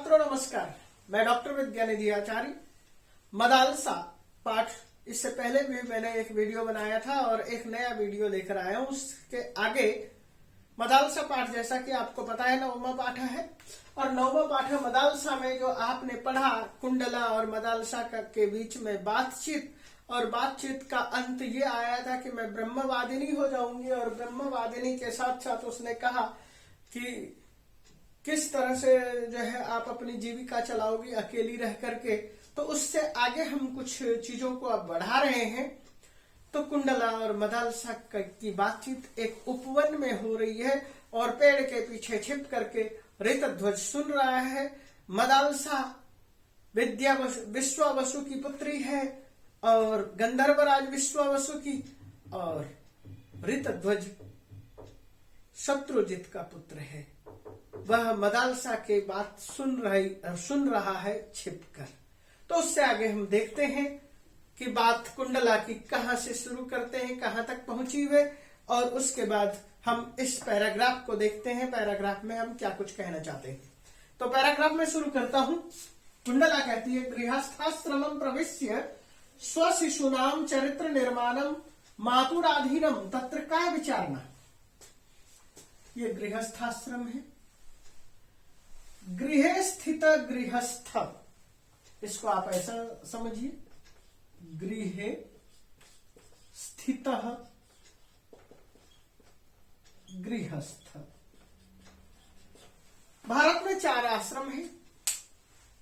छात्रों नमस्कार। मैं डॉक्टर विद्यानिधि आचार्य। मदालसा पाठ, इससे पहले भी मैंने एक वीडियो बनाया था और एक नया वीडियो लेकर आया हूं। उसके आगे मदालसा पाठ, जैसा कि आपको पता है, 9वां पाठ है और 9वां पाठ है मदालसा में जो आपने पढ़ा, कुंडला और मदालसा के बीच में बातचीत, और बातचीत का अंत ये आया था कि मैं ब्रह्मवादिनी हो जाऊंगी। और ब्रह्मवादिनी के साथ साथ उसने कहा कि किस तरह से जो है आप अपनी जीविका चलाओगी अकेली रह करके। तो उससे आगे हम कुछ चीजों को अब बढ़ा रहे हैं। तो कुंडला और मदालसा की बातचीत एक उपवन में हो रही है और पेड़ के पीछे छिप करके ऋतध्वज सुन रहा है। मदालसा विश्वावसु की पुत्री है और गंधर्वराज विश्वावसु की, और ऋतध्वज शत्रुजित का पुत्र है। वह मदालसा के बात सुन रहा है छिपकर। तो उससे आगे हम देखते हैं कि बात कुंडला की कहां से शुरू करते हैं, कहां तक पहुंची हुए, और उसके बाद हम इस पैराग्राफ को देखते हैं। पैराग्राफ में हम क्या कुछ कहना चाहते हैं। तो पैराग्राफ में शुरू करता हूं। कुंडला कहती है, गृहस्थाश्रमं प्रविश्य स्वशिशूनां चरित्र निर्माणम मातुराधीनम तत्र का विचारणा। ये गृहस्थाश्रम है। गृहे स्थित गृहस्थ, इसको आप ऐसा समझिए, गृहे स्थित गृहस्थ। भारत में 4 आश्रम है।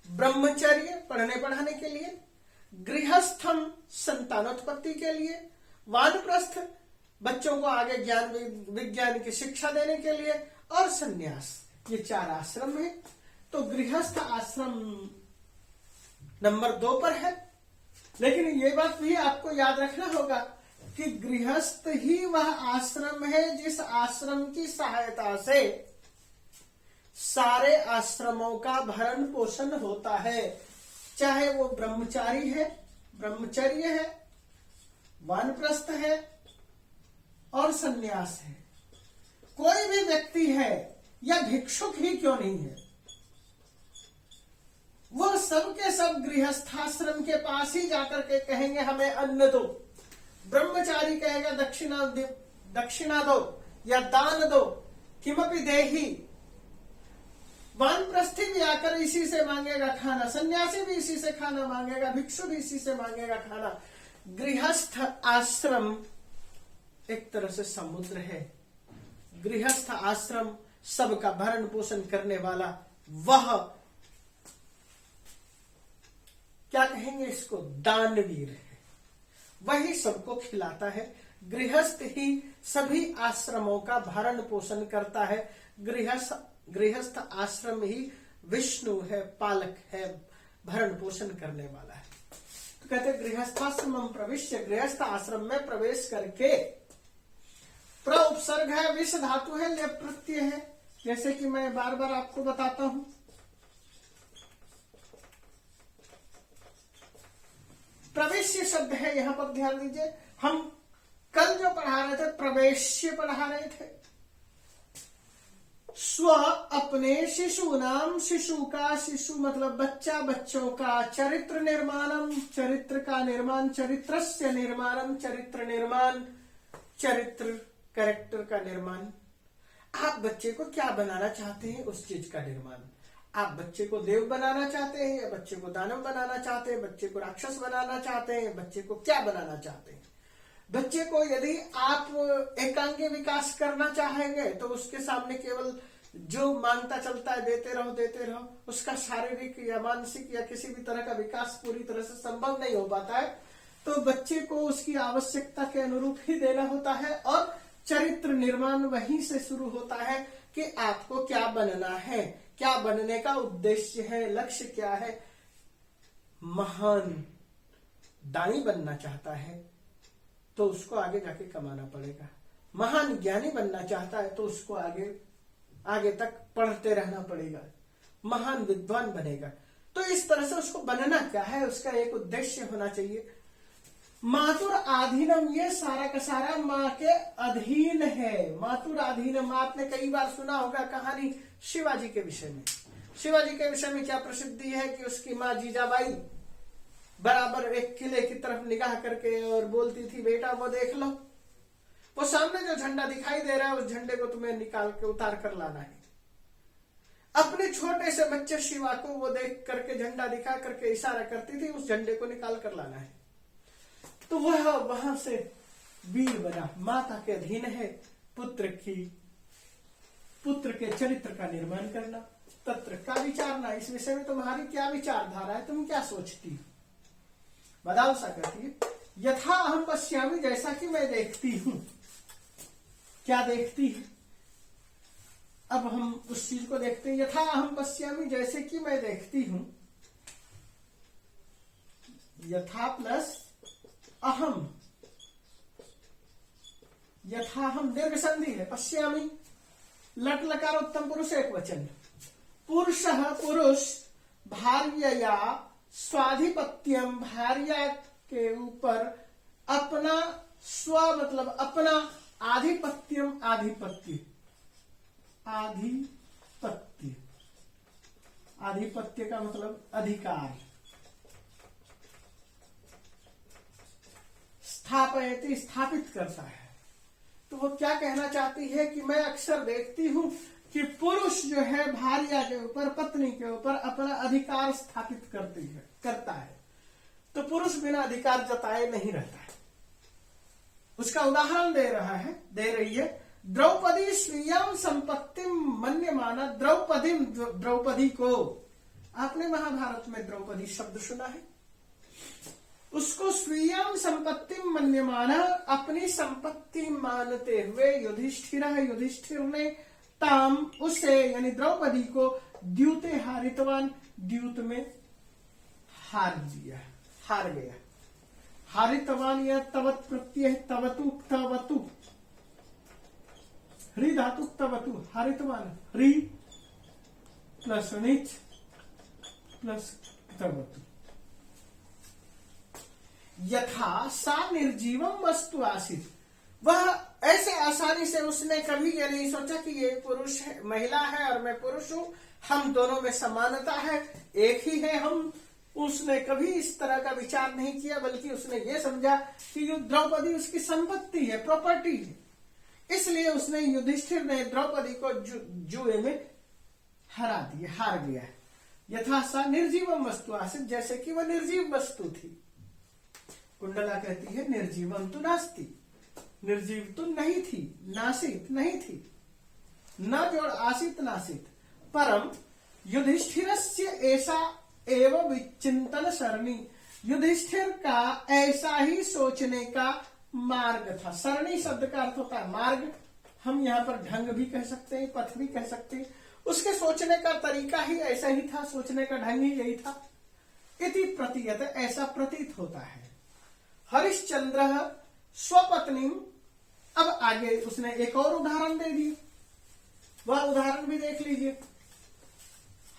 ब्रह्मचर्य पढ़ने पढ़ाने के लिए, गृहस्थम संतानोत्पत्ति के लिए, वानप्रस्थ बच्चों को आगे ज्ञान विज्ञान की शिक्षा देने के लिए, और संन्यास। ये 4 आश्रम है। तो गृहस्थ आश्रम नंबर 2 पर है। लेकिन ये बात भी आपको याद रखना होगा कि गृहस्थ ही वह आश्रम है जिस आश्रम की सहायता से सारे आश्रमों का भरण पोषण होता है। चाहे वो ब्रह्मचारी है, ब्रह्मचर्य है, वानप्रस्थ है और संन्यास है। कोई भी व्यक्ति है या भिक्षुक ही क्यों नहीं है, वो सब के सब गृहस्थाश्रम के पास ही जाकर के कहेंगे हमें अन्न दो। ब्रह्मचारी कहेगा दक्षिणा दो या दान दो, किमपि देहि। वानप्रस्थी भी आकर इसी से मांगेगा खाना, सन्यासी भी इसी से खाना मांगेगा, भिक्षु भी इसी से मांगेगा खाना। गृहस्थ आश्रम एक तरह से समुद्र है। गृहस्थ आश्रम सबका भरण पोषण करने वाला, वह क्या कहेंगे इसको, दानवीर है। वही सबको खिलाता है। गृहस्थ ही सभी आश्रमों का भरण पोषण करता है। गृहस्थ आश्रम ही विष्णु है, पालक है, भरण पोषण करने वाला है। तो कहते गृहस्थाश्रमं प्रविश्य, गृहस्थ आश्रम में प्रवेश करके। प्र उपसर्ग है, विष धातु है, लेप प्रत्यय है, जैसे कि मैं बार बार आपको बताता हूं। प्रवेश्य शब्द है, यहां पर ध्यान दीजिए। हम कल जो पढ़ा रहे थे प्रवेश्य पढ़ा रहे थे। स्व अपने शिशु नाम, शिशु का, शिशु मतलब बच्चा, बच्चों का, चरित्र निर्माणम, चरित्र का निर्माण, चरित्रस्य निर्माणम, चरित्र निर्माण, चरित्र कैरेक्टर का निर्माण। आप बच्चे को क्या बनाना चाहते हैं, उस चीज का निर्माण। आप बच्चे को देव बनाना चाहते हैं या बच्चे को दानव बनाना चाहते हैं, बच्चे को राक्षस बनाना चाहते हैं, बच्चे को क्या बनाना चाहते हैं। बच्चे को यदि आप एकांगी विकास करना चाहेंगे तो उसके सामने केवल जो मांगता चलता है देते रहो, उसका शारीरिक या मानसिक या किसी भी तरह का विकास पूरी तरह से संभव नहीं हो पाता है। तो बच्चे को उसकी आवश्यकता के अनुरूप ही देना होता है। और चरित्र निर्माण वहीं से शुरू होता है कि आपको क्या बनना है, क्या बनने का उद्देश्य है, लक्ष्य क्या है। महान दानी बनना चाहता है तो उसको आगे जाके कमाना पड़ेगा। महान ज्ञानी बनना चाहता है तो उसको आगे तक पढ़ते रहना पड़ेगा। महान विद्वान बनेगा। तो इस तरह से उसको बनना क्या है, उसका एक उद्देश्य होना चाहिए। मातुर आधीनम, ये सारा का सारा माँ के अधीन है। मातुर आधीनम आपने कई बार सुना होगा कहानी शिवाजी के विषय में। शिवाजी के विषय में क्या प्रसिद्धि है कि उसकी माँ जीजाबाई बराबर एक किले की तरफ निगाह करके और बोलती थी, बेटा वो देख लो, वो सामने जो झंडा दिखाई दे रहा है उस झंडे को तुम्हें निकाल के उतार कर लाना है। अपने छोटे से बच्चे शिवा को वो देख करके झंडा दिखा करके इशारा करती थी, उस झंडे को निकाल कर लाना है। तो वह वहां से वीर बना, माता के अधीन है पुत्र के चरित्र का निर्माण करना, तत्र का विचारना। इस विषय में तुम्हारी क्या विचारधारा है, तुम क्या सोचती हो? बदावसा कहती है, यथा अहम पश्यामी, जैसा कि मैं देखती हूं। क्या देखती है? अब हम उस चीज को देखते हैं। यथा अहम पश्यामी, जैसे कि मैं देखती हूं। यथा प्लस अहम, यथा हम दीर्घ संधि है। पश्यामी लट लकार उत्तम पुरुष एक वचन। पुरुषः पुरुष भार्यया स्वाधिपत्यम, भार्या के ऊपर अपना स्व मतलब अपना आधिपत्यम, आधिपत्य आधिपत्य का मतलब अधिकार। स्थापयति स्थापित करता है। तो वो क्या कहना चाहती है कि मैं अक्सर देखती हूं कि पुरुष जो है भार्या के ऊपर, पत्नी के ऊपर अपना अधिकार स्थापित करता है। तो पुरुष बिना अधिकार जताए नहीं रहता है। उसका उदाहरण दे रही है। द्रौपदी स्वीयम संपत्ति मन्यमाना। द्रौपदी को, आपने महाभारत में द्रौपदी शब्द सुना है। उसको स्वीयम संपत्ति मन्यमाना, अपनी संपत्ति मानते हुए युधिष्ठिर ने ताम, उसे यानी द्रौपदी को द्यूते हारितवान, द्यूत में हार गया। हारितवान या तवत प्रत्यय, तवतु ह्री धातु तवतु, हारितवान ह्री प्लस णिच प्लस तवतु। यथा सा निर्जीवम वस्तु आसीत, वह ऐसे आसानी से उसने कभी ये नहीं सोचा कि ये पुरुष है, महिला है और मैं पुरुष हूं, हम दोनों में समानता है, एक ही है हम। उसने कभी इस तरह का विचार नहीं किया, बल्कि उसने ये समझा कि द्रौपदी उसकी संपत्ति है, प्रॉपर्टी है। इसलिए उसने, युधिष्ठिर ने द्रौपदी को जुए में हार गया। यथा सा निर्जीवम वस्तु आसीत, जैसे कि वह निर्जीव वस्तु थी। कुंडला कहती है निर्जीवम तो नास्ति, निर्जीव तो नहीं थी, नासित नहीं थी, न जोड़ आसित नासित। परम युधिष्ठिरस्य ऐसा एवं विचिंतन सरणी, युधिष्ठिर का ऐसा ही सोचने का मार्ग था। सरणी शब्द का अर्थ होता है मार्ग, हम यहाँ पर ढंग भी कह सकते हैं, पथ भी कह सकते हैं। उसके सोचने का तरीका ही ऐसा ही था, सोचने का ढंग ही यही था। इति प्रतीयत, ऐसा प्रतीत होता है। हरिश्चंद्र स्वपत्नी, अब आगे उसने एक और उदाहरण दे दिया, वह उदाहरण भी देख लीजिए।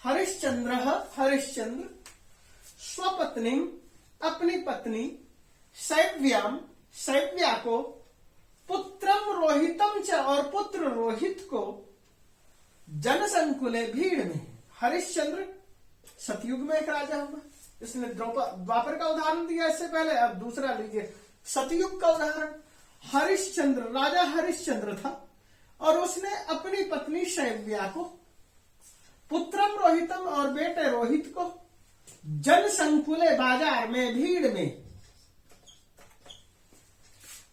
हरिश्चंद्र स्वपत्नी, अपनी पत्नी, शैव्या को, पुत्रम रोहितम च, और पुत्र रोहित को, जनसंकुले भीड़ में। हरिश्चंद्र सतयुग में एक राजा हुआ, इसने द्वापर का उदाहरण दिया इससे पहले, अब दूसरा लीजिए सतयुग का उदाहरण। हरिश्चंद्र, राजा हरिश्चंद्र था और उसने अपनी पत्नी शैव्या को, पुत्रम रोहितम और बेटे रोहित को, जनसंकुले बाजार में, भीड़ में,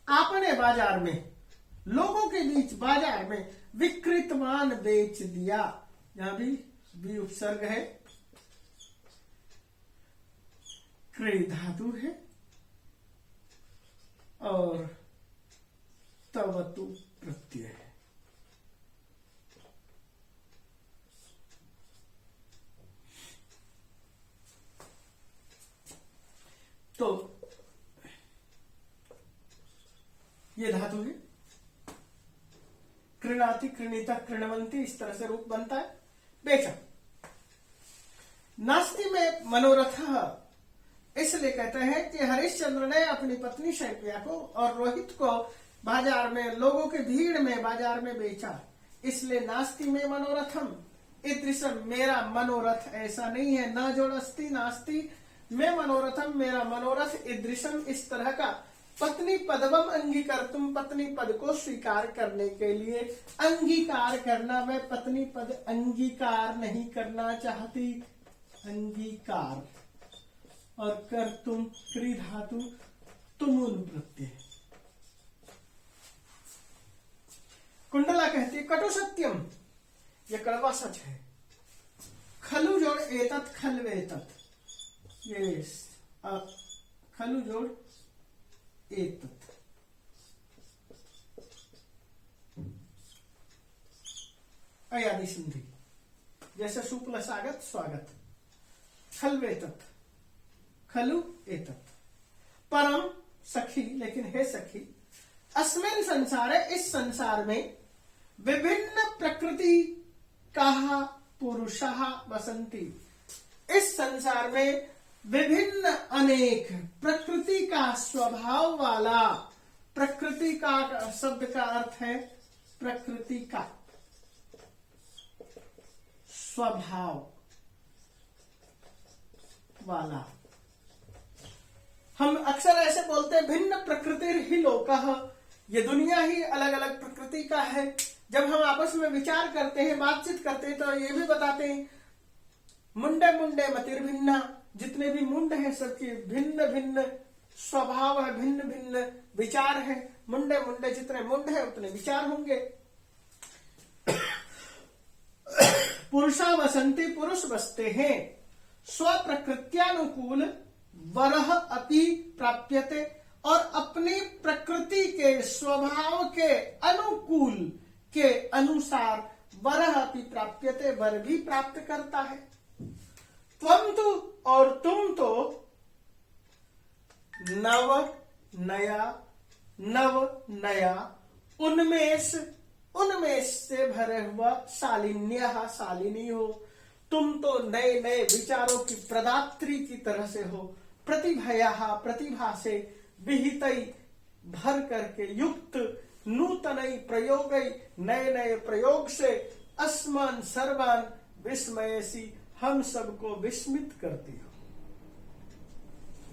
आपने बाजार में, लोगों के बीच बाजार में, विकृतमान बेच दिया। यहां भी उपसर्ग है, क्री धातु है और तवतु प्रत्यय है। तो ये धातु है। कृणाति, कृणीता, कृणवंती, इस तरह से रूप बनता है। बेचा। नास्ति में मनोरथ, इसलिए कहते हैं कि हरिश्चंद्र ने अपनी पत्नी शैव्या को और रोहित को बाजार में, लोगों के भीड़ में बाजार में बेचा। इसलिए नास्ति में मनोरथम, ईदृशम मेरा मनोरथ ऐसा नहीं है, न जोड़ अस्ति नास्ति मैं मनोरथम मेरा मनोरथ ईदृशम इस तरह का। पत्नी पदवम अंगीकर्तुम पत्नी पद को स्वीकार करने के लिए अंगीकार करना, मैं पत्नी पद अंगीकार नहीं करना चाहती, अंगीकार। और कर तुम क्री धातु तुमुन प्रत्यय। कुंडला कहती है कटु सत्यम, यह कड़वा सच है। खलु जोड़ एतत् खलवेतत्, ये खलु जोड़ एतत्। अयादि संधि जैसे सु प्लस आगत स्वागत। खलवेतत् खलु एतत्। परम सखी, लेकिन हे सखी, अस्मिन् संसारे इस संसार में विभिन्न प्रकृति का पुरुषः वसन्ति, इस संसार में विभिन्न अनेक प्रकृति का स्वभाव वाला, प्रकृति का शब्द का अर्थ है प्रकृति का स्वभाव वाला। हम अक्सर ऐसे बोलते हैं भिन्न प्रकृति ही लोकः, ये दुनिया ही अलग अलग प्रकृति का है। जब हम आपस में विचार करते हैं, बातचीत करते हैं, तो ये भी बताते हैं मुंडे मुंडे मतिर्भिन्ना, जितने भी मुंड हैं सबके भिन्न भिन्न स्वभाव है, भिन्न भिन्न विचार है। मुंडे मुंडे जितने मुंड है उतने विचार होंगे। पुरुषा वसंती, पुरुष बसते हैं। स्व प्रकृत्यानुकूल वरह अपि प्राप्यते, और अपनी प्रकृति के स्वभाव के अनुकूल के अनुसार वरह अपि प्राप्यते, वर भी प्राप्त करता है। त्वम तो, और तुम तो नव नया उन्मेष, उन्मेष से भरे हुआ शालिन्य, शालिनी हो। तुम तो नए नए विचारों की प्रदात्री की तरह से हो। प्रतिभया, प्रतिभा से विहित भर करके युक्त, नूतन प्रयोग, नए नए प्रयोग से अस्मान सर्वान विस्मयसी, हम सबको विस्मित करती हो।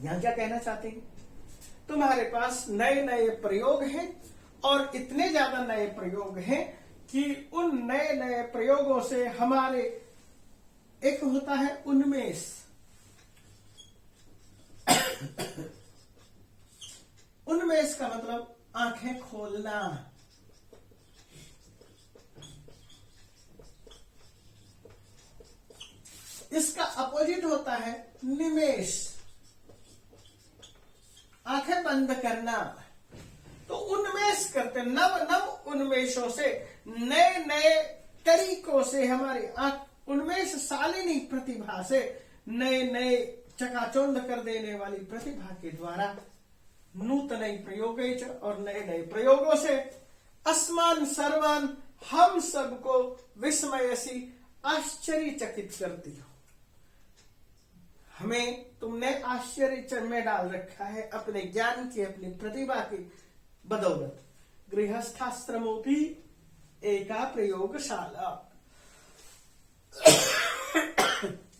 यहां क्या कहना चाहते हैं? तुम्हारे पास नए नए प्रयोग हैं, और इतने ज्यादा नए प्रयोग हैं कि उन नए नए प्रयोगों से हमारे एक होता है उन्मेष। उन्मेष का मतलब आंखें खोलना। इसका अपोजिट होता है निमेष, आंखें बंद करना। तो उन्मेष करते, नव नव उन्मेषों से, नए नए तरीकों से हमारी आंख उन्मेष शालिनी प्रतिभा से, नए नए चकाचौंध कर देने वाली प्रतिभा के द्वारा, नूतन प्रयोग और नए नए प्रयोगों से अस्मान सर्वान, हम सबको विस्मयसी, आश्चर्यचकित करती हो। हमें तुमने आश्चर्य में डाल रखा है अपने ज्ञान की, अपनी प्रतिभा की बदौलत। गृहस्थाश्रमोपि एका प्रयोगशाला,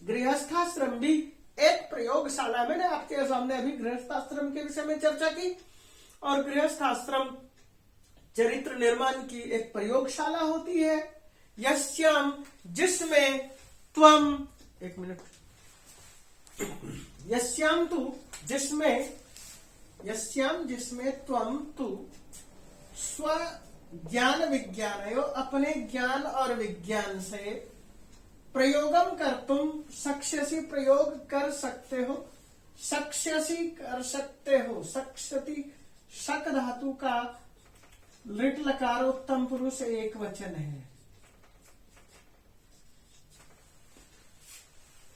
गृहस्थाश्रम भी एक प्रयोगशाला। मैंने आपके सामने अभी गृहस्थाश्रम के विषय में चर्चा की, और गृहस्थाश्रम चरित्र निर्माण की एक प्रयोगशाला होती है। यस्याम, जिसमें त्वम, एक मिनट, यस्याम तु, जिसमें, यस्याम जिसमें, त्वम तु स्व ज्ञान विज्ञान, अपने ज्ञान और विज्ञान से प्रयोगम कर तुम सक्ष्यसी, प्रयोग कर सकते हो, सक्ष्यसी कर सकते हो। सक्ष्यति शक धातु का लिट लकार उत्तम पुरुष एक वचन है।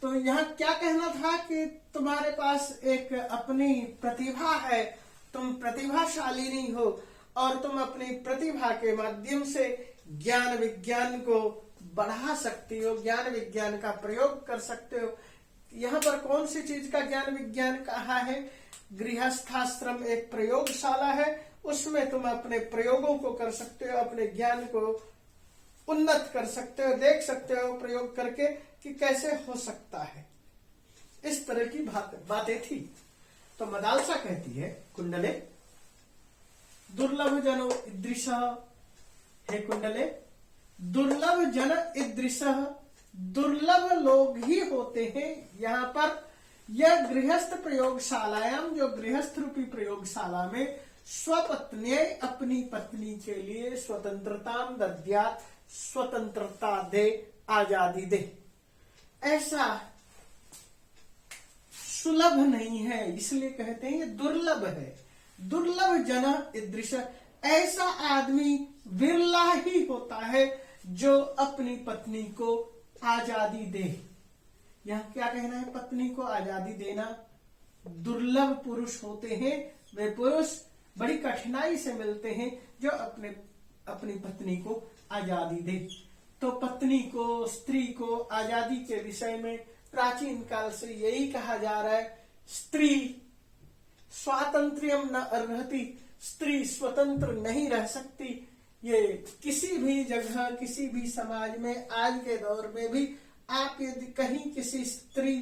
तो यहाँ क्या कहना था कि तुम्हारे पास एक अपनी प्रतिभा है, तुम प्रतिभाशालिनी हो, और तुम अपनी प्रतिभा के माध्यम से ज्ञान विज्ञान को बढ़ा सकती हो, ज्ञान विज्ञान का प्रयोग कर सकते हो। यहाँ पर कौन सी चीज का ज्ञान विज्ञान कहा है? गृहस्थाश्रम एक प्रयोगशाला है, उसमें तुम अपने प्रयोगों को कर सकते हो, अपने ज्ञान को उन्नत कर सकते हो, देख सकते हो प्रयोग करके कि कैसे हो सकता है। इस तरह की बातें थी। तो मदालसा कहती है कुंडले दुर्लभ जनो ईदृश, हे कुंडले दुर्लभ जन ईदृश, दुर्लभ लोग ही होते हैं। यहाँ पर यह गृहस्थ प्रयोगशालायाम, जो गृहस्थ रूपी प्रयोगशाला में स्वपत्न्यै, अपनी पत्नी के लिए स्वतंत्रता दद्यात्, स्वतंत्रता दे, आजादी दे। ऐसा सुलभ नहीं है, इसलिए कहते हैं ये दुर्लभ है। दुर्लभ जन ईदृश, ऐसा आदमी बिरला ही होता है जो अपनी पत्नी को आजादी दे। यहाँ क्या कहना है? पत्नी को आजादी देना। दुर्लभ पुरुष होते हैं वे पुरुष, बड़ी कठिनाई से मिलते हैं जो अपनी पत्नी को आजादी दे। तो पत्नी को, स्त्री को आजादी के विषय में प्राचीन काल से यही कहा जा रहा है, स्त्री स्वातंत्र्यम न अर्हति, स्त्री स्वतंत्र नहीं रह सकती। ये किसी भी जगह, किसी भी समाज में, आज के दौर में भी आप यदि कहीं किसी स्त्री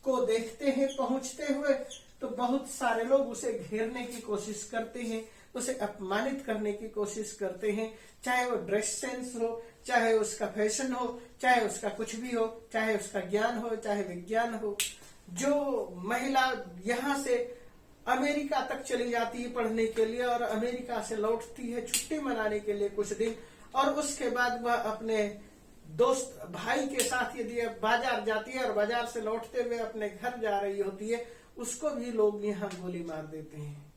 को देखते हैं पहुंचते हुए, तो बहुत सारे लोग उसे घेरने की कोशिश करते हैं, उसे अपमानित करने की कोशिश करते हैं, चाहे वो ड्रेस सेंस हो, चाहे उसका फैशन हो, चाहे उसका कुछ भी हो, चाहे उसका ज्ञान हो, चाहे विज्ञान हो। जो महिला यहाँ से अमेरिका तक चली जाती है पढ़ने के लिए और अमेरिका से लौटती है छुट्टी मनाने के लिए कुछ दिन, और उसके बाद वह अपने दोस्त भाई के साथ यदि बाजार जाती है और बाजार से लौटते हुए अपने घर जा रही होती है, उसको भी लोग यहाँ गोली मार देते हैं।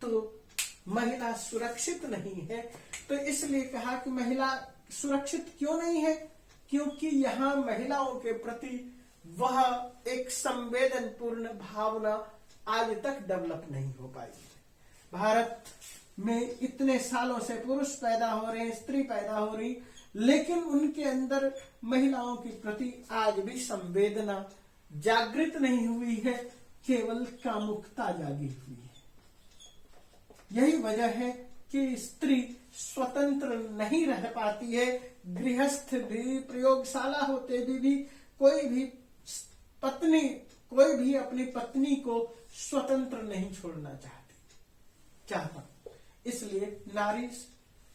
तो महिला सुरक्षित नहीं है। तो इसलिए कहा कि महिला सुरक्षित क्यों नहीं है? क्योंकि यहाँ महिलाओं के प्रति वह एक संवेदनपूर्ण भावना आज तक डेवलप नहीं हो पाई है। भारत में इतने सालों से पुरुष पैदा हो रहे हैं, स्त्री पैदा हो रही, लेकिन उनके अंदर महिलाओं के प्रति आज भी संवेदना जागृत नहीं हुई है, केवल कामुकता जागी हुई है। यही वजह है कि स्त्री स्वतंत्र नहीं रह पाती है। गृहस्थ भी, प्रयोगशाला होते भी कोई भी पत्नी, कोई भी अपनी पत्नी को स्वतंत्र नहीं छोड़ना चाहता। इसलिए नारी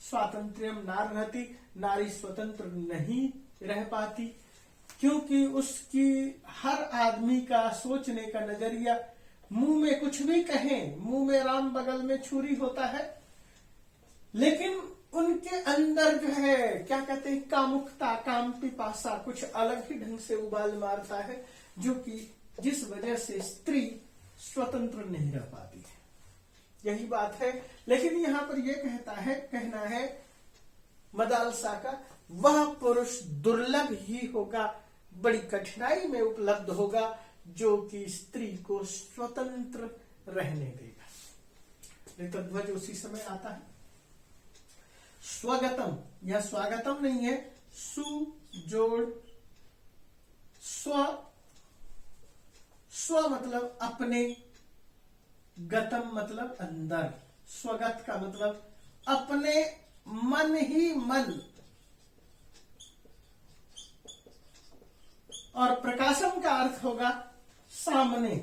स्वातंत्र्यम नारहति, नारी स्वतंत्र नहीं रह पाती, क्योंकि उसकी हर आदमी का सोचने का नजरिया, मुंह में कुछ भी कहें, मुंह में राम बगल में छुरी होता है, लेकिन उनके अंदर जो है क्या कहते हैं, कामुकता, काम पिपासा कुछ अलग ही ढंग से उबाल मारता है, जो कि जिस वजह से स्त्री स्वतंत्र नहीं रह पाती है। यही बात है। लेकिन यहाँ पर यह कहना है मदालसा का, वह पुरुष दुर्लभ ही होगा, बड़ी कठिनाई में उपलब्ध होगा, जो कि स्त्री को स्वतंत्र रहने देगा। ऋतध्वज उसी समय आता है। स्वगतम, यह स्वागतम नहीं है, सु जोड़ स्व मतलब अपने, गतम मतलब अंदर, स्वगत का मतलब अपने मन ही मन, और प्रकाशम का अर्थ होगा सामने।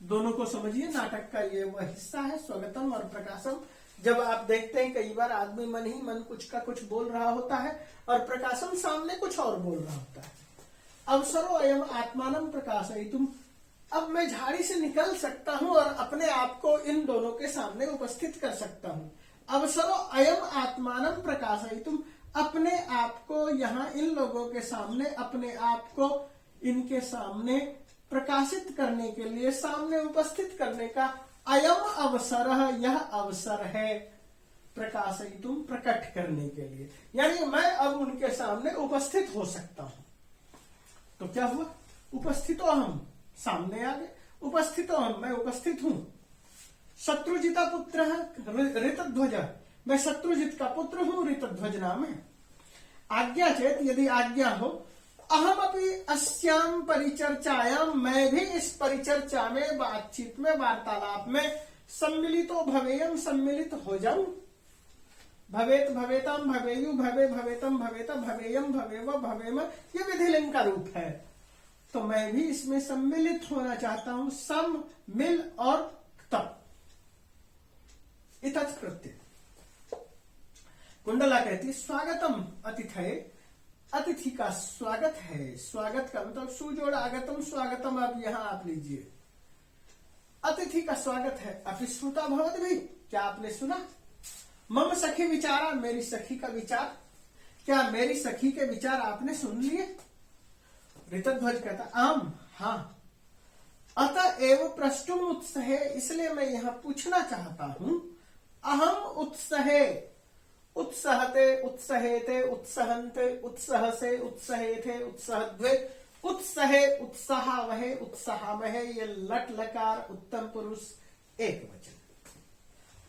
दोनों को समझिए, नाटक का ये वह हिस्सा है, स्वगतम और प्रकाशम। जब आप देखते हैं कई बार आदमी मन ही मन कुछ का कुछ बोल रहा होता है और प्रकाशम सामने कुछ और बोल रहा होता है। अवसरो अयम आत्मानम प्रकाशयितुम, अब मैं झाड़ी से निकल सकता हूं और अपने आप को इन दोनों के सामने उपस्थित कर सकता हूं। अवसरो अयम आत्मानम प्रकाशयितुम, अपने आप को यहाँ इन लोगों के सामने, अपने आप को इनके सामने प्रकाशित करने के लिए, सामने उपस्थित करने का अयम अवसर, यह अवसर है प्रकाशयितुम, प्रकट करने के लिए। यानी मैं अब उनके सामने उपस्थित हो सकता हूं। तो क्या हुआ? उपस्थितो हम, सामने आ गए, उपस्थितो हम, मैं उपस्थित हूं। शत्रुजिता पुत्र ऋतध्वज, मैं शत्रुजित का पुत्र हूं, ऋतध्वज नाम है। आज्ञा चेत, यदि आज्ञा हो, अहम अपनी अस्याम परिचर्चायाम, मैं भी इस परिचर्चा में, बातचीत में, वार्तालाप में सम्मिलितो भवेयम, सम्मिलित हो जाऊं। भवेत भवेतम भवेयु भवे भवेतम भवेत भवेयम भवेव भवेम, ये विधिलिंग का रूप है। तो मैं भी इसमें सम्मिलित होना चाहता हूं, सम, मिल और तप, इतच प्रत्यय। कुंडला कहती स्वागतम अतिथये, अतिथि का स्वागत है। स्वागत का मतलब सुजोड़ आगतम स्वागतम, अब यहां आप लीजिए, अतिथि का स्वागत है। अपि श्रुता भवत भी, क्या आपने सुना? मम सखी विचारा, मेरी सखी का विचार, क्या मेरी सखी के विचार आपने सुन लिए? ऋतध्वज कहता आम, हाँ। अतः एव प्रष्टुम उत्सहे, इसलिए मैं यहां पूछना चाहता हूं। अहम उत्सहे, उत्सहते उत्सहेते उत्सहन्ते उत्सहसे उत्सहेथे उत्सहद्वे उत्सहे उत्साहवहे उत्साहमहे, ये लट लकार उत्तम पुरुष एक वचन।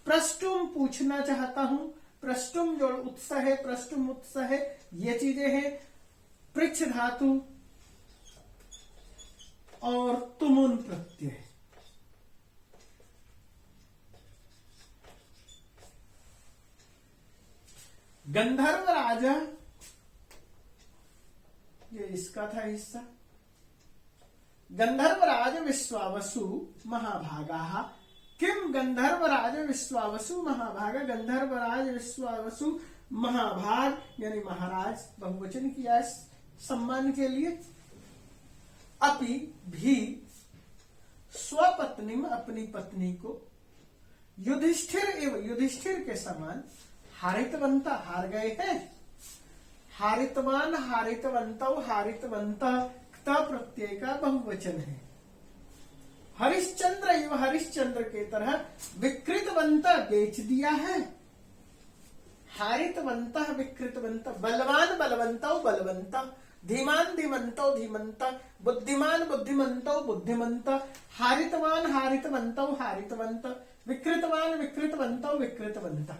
प्रष्टुम पूछना चाहता हूं, प्रष्टुम जोड़ उत्सहे, प्रष्टुम उत्सहे, ये चीजें हैं। पृच्छ धातु और तुमुन प्रत्यय। गंधर्व राजा, ये इसका था हिस्सा। गंधर्वराज विश्वावसु महाभागा, किम गंधर्वराज विश्वावसु महाभागा, गंधर्वराज विश्वावसु महाभाग यानी महाराज, बहुवचन किया सम्मान के लिए। अपि भी स्वपत्नी, अपनी पत्नी को, युधिष्ठिर एवं युधिष्ठिर के समान, हारितवंता, हार गए हैं। हारितवान, हारितवंतो, हारितवंत प्रत्यय का बहुवचन है। हरिश्चंद्र एवं हरिश्चंद्र के तरह विकृतवंत, बेच दिया है। हारितवंत विकृतवंत, बलवान बलवंतो बलवंत, धीमान धीमंतो धीमंत, बुद्धिमान बुद्धिमंतो बुद्धिमंत, हारितवान हारितवंतो हारितवंत, विकृतवान विकृतवंतो विकृतवंत।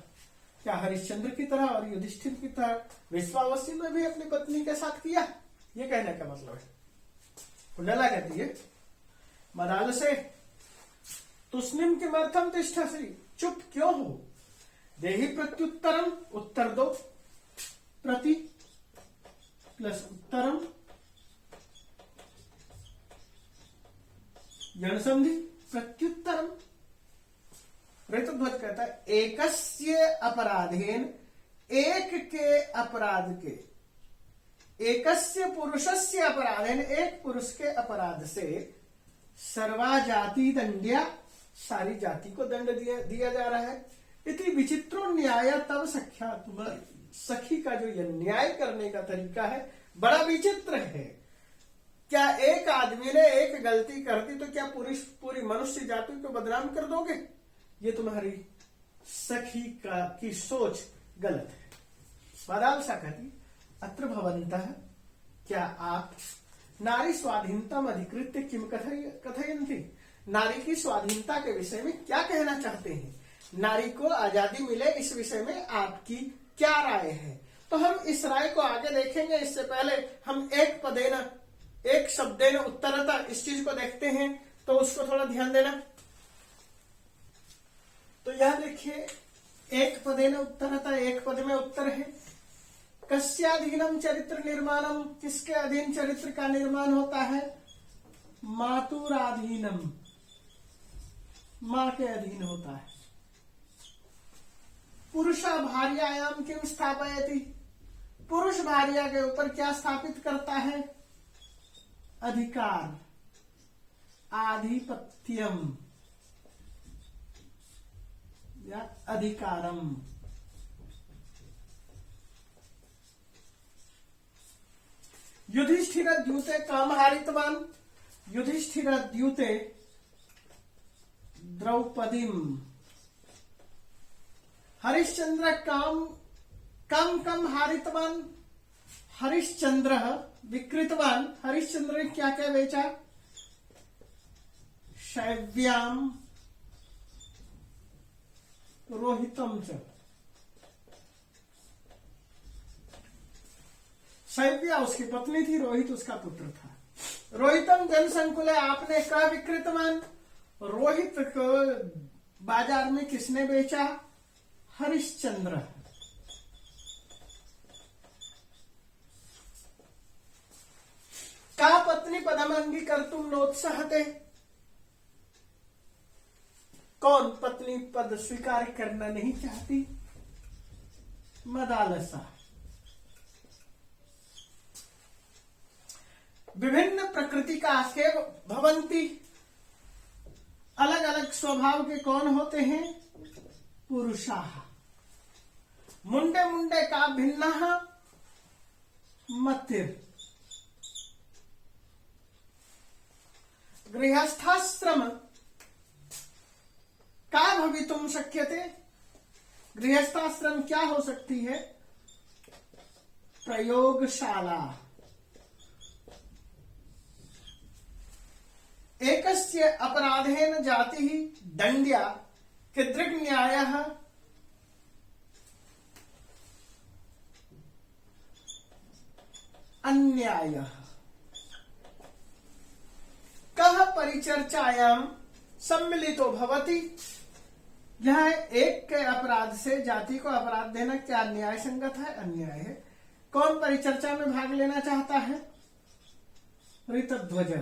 क्या हरिश्चंद्र की तरह और युधिष्ठिर की तरह विश्वावसु में भी अपनी पत्नी के साथ किया? ये कहने का मतलब है। कुंडला कहती है मदाल से तुष्णिम किमर्थम तिष्ठसि, चुप क्यों हो? देहि प्रत्युत्तरम, उत्तर दो। प्रति प्लस उत्तरम, यण संधि, प्रत्युत्तरम। ऋतध्वज कहता है एकस्य अपराधेन, एक के अपराध के, एकस्य पुरुषस्य अपराधेन, एक पुरुष के अपराध से, सर्वा जाति दंड्या, सारी जाति को दंड दिया जा रहा है। इति विचित्रो न्याय तब सख्या, तुम्हारी सखी का जो यह न्याय करने का तरीका है बड़ा विचित्र है। क्या एक आदमी ने एक गलती कर दी तो क्या पूरी मनुष्य जाति को बदनाम कर दोगे? ये तुम्हारी सखी की सोच गलत है। बादालसा कहती अत्र भवन्तः, क्या आप नारी स्वाधीनता अधिकृत्य किम कथयन्ति, नारी की स्वाधीनता के विषय में क्या कहना चाहते हैं? नारी को आजादी मिले इस विषय में आपकी क्या राय है? तो हम इस राय को आगे देखेंगे। इससे पहले हम एक पदेन, एक शब्देन उत्तरता, इस चीज को देखते हैं, तो उसको थोड़ा ध्यान देना। तो यह देखिए, एक पदेन उत्तरता, एक पद में उत्तर है। कस्याधीनम चरित्र निर्माणम, किसके अधीन चरित्र का निर्माण होता है? मातुराधीनम, मां के अधीन होता है। पुरुषा भार्यायाम किम स्थापयति, पुरुष भार्या के ऊपर क्या स्थापित करता है? अधिकार, आधिपत्यम या अधिकारम। युधिष्ठिर द्यूते काम हारितवान, युधिष्ठिर द्यूते द्रौपदीम। हरिश्चंद्र काम हारितवान, हरिश्चंद्र विकृतवान। हरिश्चंद्र ने क्या क्या बेचा? शैव्याम रोहितम च, शैव्या उसकी पत्नी थी, रोहित उसका पुत्र था। रोहितम जनसंकुल, आपने कहा विकृतवान, रोहित को बाजार में किसने बेचा? हरिश्चंद्र। अंगीकर्तुं नोत्साहते, कौन पत्नी पद स्वीकार करना नहीं चाहती? मदालसा। विभिन्न प्रकृति का के भवंती, अलग अलग स्वभाव के कौन होते हैं? पुरुषाः। मुंडे मुंडे का भिन्नः मतिर्। गृहस्थाश्रम का भवितुं शक्यते। गृहस्थाश्रम क्या हो सकती है? प्रयोगशाला। एकस्य अपराधेन जातिः दंड्या कीदृग्न्यायः। अन्यायः। कः परिचर्चायां सम्मिलितो भवति। यह एक के अपराध से जाति को अपराध देना क्या न्याय संगत है? अन्याय है। कौन परिचर्चा में भाग लेना चाहता है? ऋतध्वज।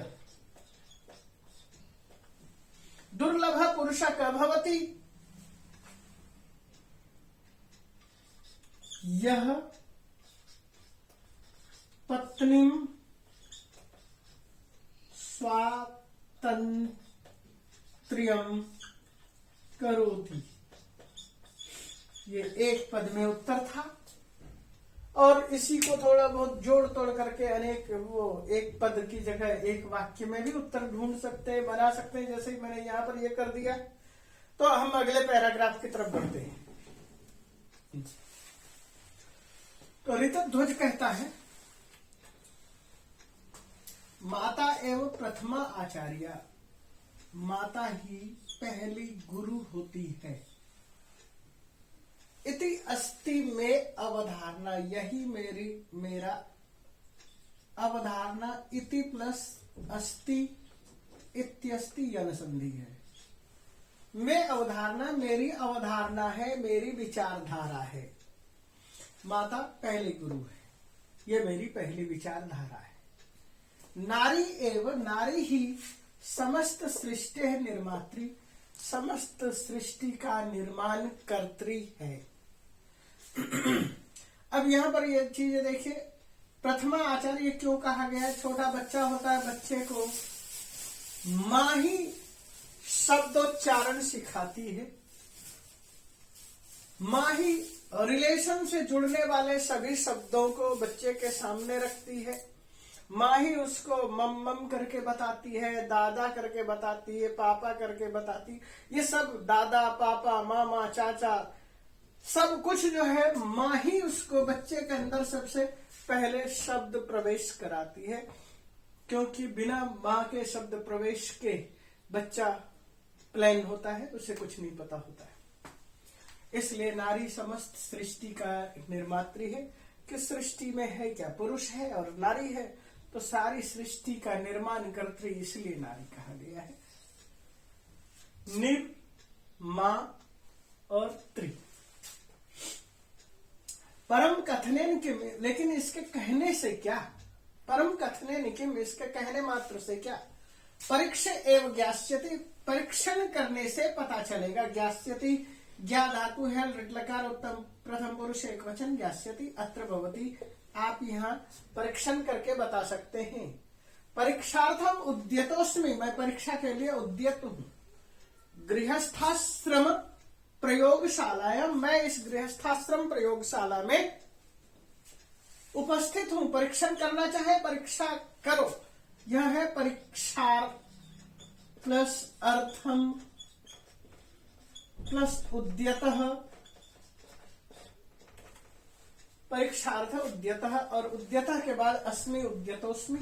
दुर्लभ पुरुष क भवति। यह पत्नीं स्वातंत्र्यं करोति। ये एक पद में उत्तर था और इसी को थोड़ा बहुत जोड़ तोड़ करके अनेक वो एक पद की जगह एक वाक्य में भी उत्तर ढूंढ सकते हैं, बना सकते हैं। जैसे मैंने यहां पर ये कर दिया, तो हम अगले पैराग्राफ की तरफ बढ़ते हैं। तो ऋतध्वज कहता है, माता एवं प्रथमा आचार्य, माता ही पहली गुरु होती है। इति अस्ति में अवधारणा, यही मेरा अवधारणा। इति प्लस अस्ति इत्यस्ति यन संधि है। मैं अवधारणा, मेरी अवधारणा है, मेरी विचारधारा है। माता पहली गुरु है, ये मेरी पहली विचारधारा है। नारी एवं नारी ही समस्त सृष्टि निर्मात्री, समस्त सृष्टि का निर्माण कर्त्री है। अब यहां पर ये चीजें देखिए, प्रथमा आचार्य क्यों कहा गया है? छोटा बच्चा होता है, बच्चे को मां ही शब्दोच्चारण सिखाती है, मां ही रिलेशन से जुड़ने वाले सभी शब्दों को बच्चे के सामने रखती है, मां ही उसको मम मम करके बताती है, दादा करके बताती है, पापा करके बताती। ये सब दादा, पापा, मामा, चाचा, सब कुछ जो है मां ही उसको बच्चे के अंदर सबसे पहले शब्द प्रवेश कराती है, क्योंकि बिना मां के शब्द प्रवेश के बच्चा प्लेन होता है, उसे कुछ नहीं पता होता है। इसलिए नारी समस्त सृष्टि का निर्मात्री है। किस सृष्टि में है क्या? पुरुष है और नारी है, तो सारी सृष्टि का निर्माण कर्त्री, इसलिए नारी कहा गया है। निर, मां और त्रि। परम कथनेन किम, लेकिन इसके कहने से क्या? परम कथनेन किम, इसके कहने मात्र से क्या? परीक्षा एवं ज्ञास्यति, परीक्षण करने से पता चलेगा। ज्ञास्यति ज्ञा धातु है, लकार उत्तम प्रथम पुरुष एक वचन, ज्ञास्यति अत्र भवति। आप यहाँ परीक्षण करके बता सकते हैं। परीक्षार्थम उद्यतोस्मि, मैं परीक्षा के लिए उद्यत हूं। गृहस्थाश्रम प्रयोगशालायां, मैं इस गृहस्थाश्रम प्रयोगशाला में उपस्थित हूं। परीक्षण करना चाहे परीक्षा करो। यह है परीक्षा प्लस अर्थम प्लस उद्यतः, परीक्षार्थ उद्यतः, और उद्यतः के बाद अस्मि उद्यतोस्मि,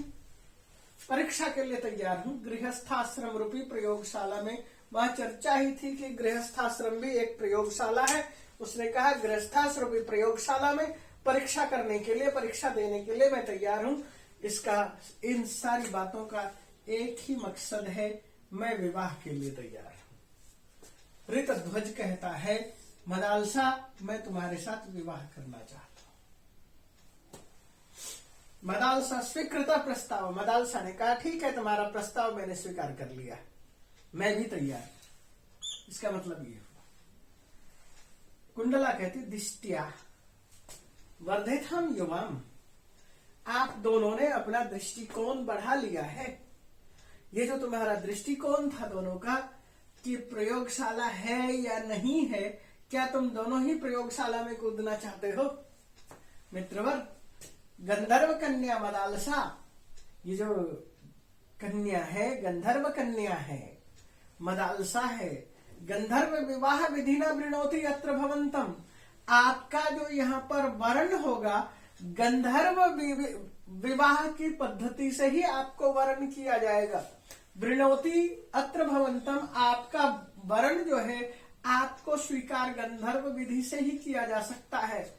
परीक्षा के लिए तैयार हूं। गृहस्थाश्रम रूपी प्रयोगशाला में, वहां चर्चा ही थी कि गृहस्थाश्रम भी एक प्रयोगशाला है। उसने कहा गृहस्थाश्रम रूपी प्रयोगशाला में परीक्षा करने के लिए, परीक्षा देने के लिए मैं तैयार हूं। इसका, इन सारी बातों का एक ही मकसद है, मैं विवाह के लिए तैयार हूं। ऋतध्वज कहता है, मदालसा मैं तुम्हारे साथ विवाह करना चाहता हूं। मदालसा स्वीकृत प्रस्ताव, मदालसा ने कहा ठीक है तुम्हारा प्रस्ताव मैंने स्वीकार कर लिया, मैं भी तैयार। इसका मतलब ये हुआ। कुंडला कहती दिष्टिया वर्धितम युवाम, आप दोनों ने अपना दृष्टिकोण बढ़ा लिया है। ये जो तुम्हारा दृष्टिकोण था दोनों का कि प्रयोगशाला है या नहीं है, क्या तुम दोनों ही प्रयोगशाला में कूदना चाहते हो? मित्रवर, गंधर्व कन्या मदालसा, ये जो कन्या है गंधर्व कन्या है, मदालसा है। गंधर्व विवाह विधि न वृणोति अत्र भवंतम, आपका जो यहाँ पर वर्ण होगा गंधर्व विवाह की पद्धति से ही आपको वर्ण किया जाएगा। वृणोति अत्र भवंतम, आपका वर्ण जो है आपको स्वीकार गंधर्व विधि से ही किया जा सकता है।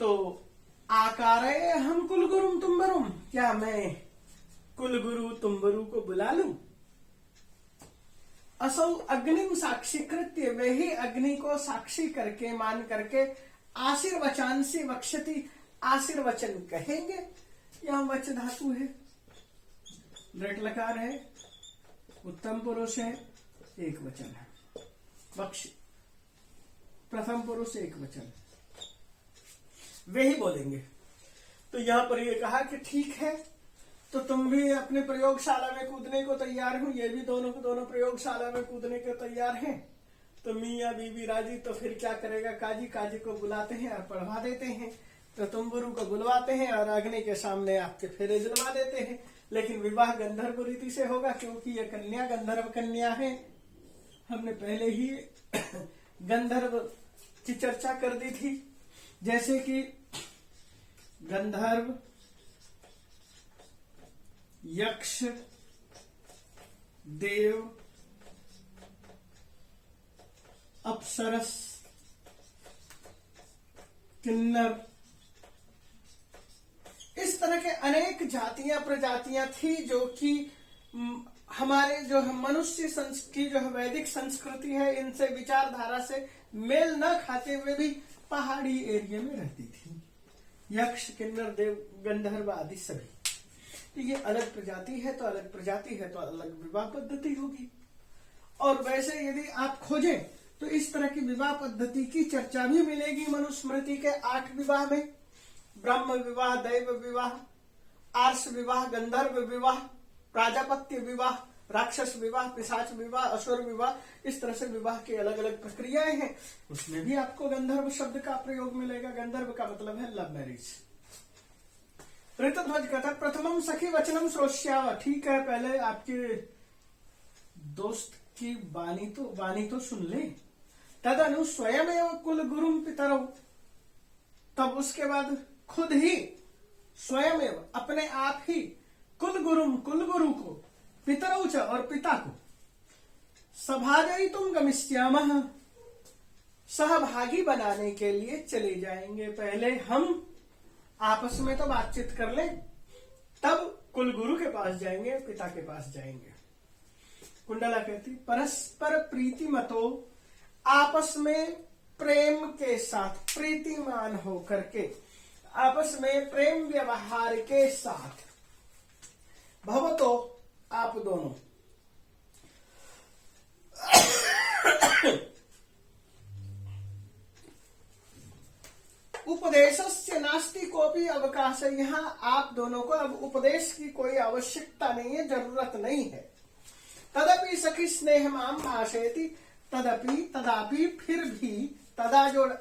तो आकारे हम कुलगुरुम तुम्बरुम, क्या मैं कुलगुरु तुम्बरु को बुला लूं? असौ अग्निम साक्षीकृत्य, वे ही अग्नि को साक्षी करके मान करके आशीर्वचांसी वक्षति, आशीर्वचन कहेंगे। यहां वच धातु है, लट लकार है, उत्तम पुरुष है, एक वचन है, वक्ष प्रथम पुरुष एक वचन, वे ही बोलेंगे। तो यहां पर ये कहा कि ठीक है, तो तुम भी अपने प्रयोगशाला में कूदने को तैयार हो, ये भी दोनों प्रयोगशाला में कूदने को तैयार हैं। तो मियाँ बीबी राजी, तो फिर क्या करेगा काजी? काजी को बुलाते हैं और पढ़वा देते हैं। तो तुम्बुरु को बुलवाते हैं और अग्नि के सामने आपके फेरे दिलवा देते हैं। लेकिन विवाह गंधर्व रीति से होगा, क्योंकि यह कन्या गंधर्व कन्या है। हमने पहले ही गंधर्व की चर्चा कर दी थी, जैसे कि गंधर्व, यक्ष, देव, अप्सरस, किन्नर, इस तरह के अनेक जातियां प्रजातियां थी जो कि हमारे जो मनुष्य की जो वैदिक संस्कृति है इनसे विचारधारा से मेल न खाते हुए भी पहाड़ी एरिया में रहती थी। यक्ष, किन्नर, देव, गंधर्व आदि सभी। ये अलग प्रजाति है तो अलग प्रजाति है तो अलग विवाह पद्धति होगी। और वैसे यदि आप खोजें तो इस तरह की विवाह पद्धति की चर्चा भी मिलेगी मनुस्मृति के 8 विवाह में। ब्रह्म विवाह, दैव विवाह, आर्ष विवाह, गंधर्व विवाह, प्राजापत्य विवाह, राक्षस विवाह, पिशाच विवाह, असुर विवाह, इस तरह से विवाह की अलग अलग प्रक्रियाएं हैं। उसमें भी आपको गंधर्व शब्द का प्रयोग मिलेगा। गंधर्व का मतलब है लव मैरिज। ऋतध्वज कहता प्रथमम सखी वचनम श्रोष्याव, ठीक है पहले आपके दोस्त की वाणी तो सुन ले। तदनु स्वयं कुल गुरुम पितरौ, तब उसके बाद खुद ही स्वयं अपने आप ही कुल गुरु को, पितरौ च और पिता को, सभाजयितुम गमिष्यामः, सहभागी बनाने के लिए चले जाएंगे। पहले हम आपस में तो बातचीत कर लें, तब कुल गुरु के पास जाएंगे, पिता के पास जाएंगे। कुंडला कहती परस्पर प्रीति मतो, आपस में प्रेम के साथ, प्रीतिमान होकर के, आपस में प्रेम व्यवहार के साथ, भवतो आप दोनों, उपदेशस्य नास्ति कोपि अवकाश, यहाँ आप दोनों को अब उपदेश की कोई आवश्यकता नहीं है, जरूरत नहीं है। तदपि सखी स्नेह माम भाषयति, तदापि फिर भी, तदा जोड़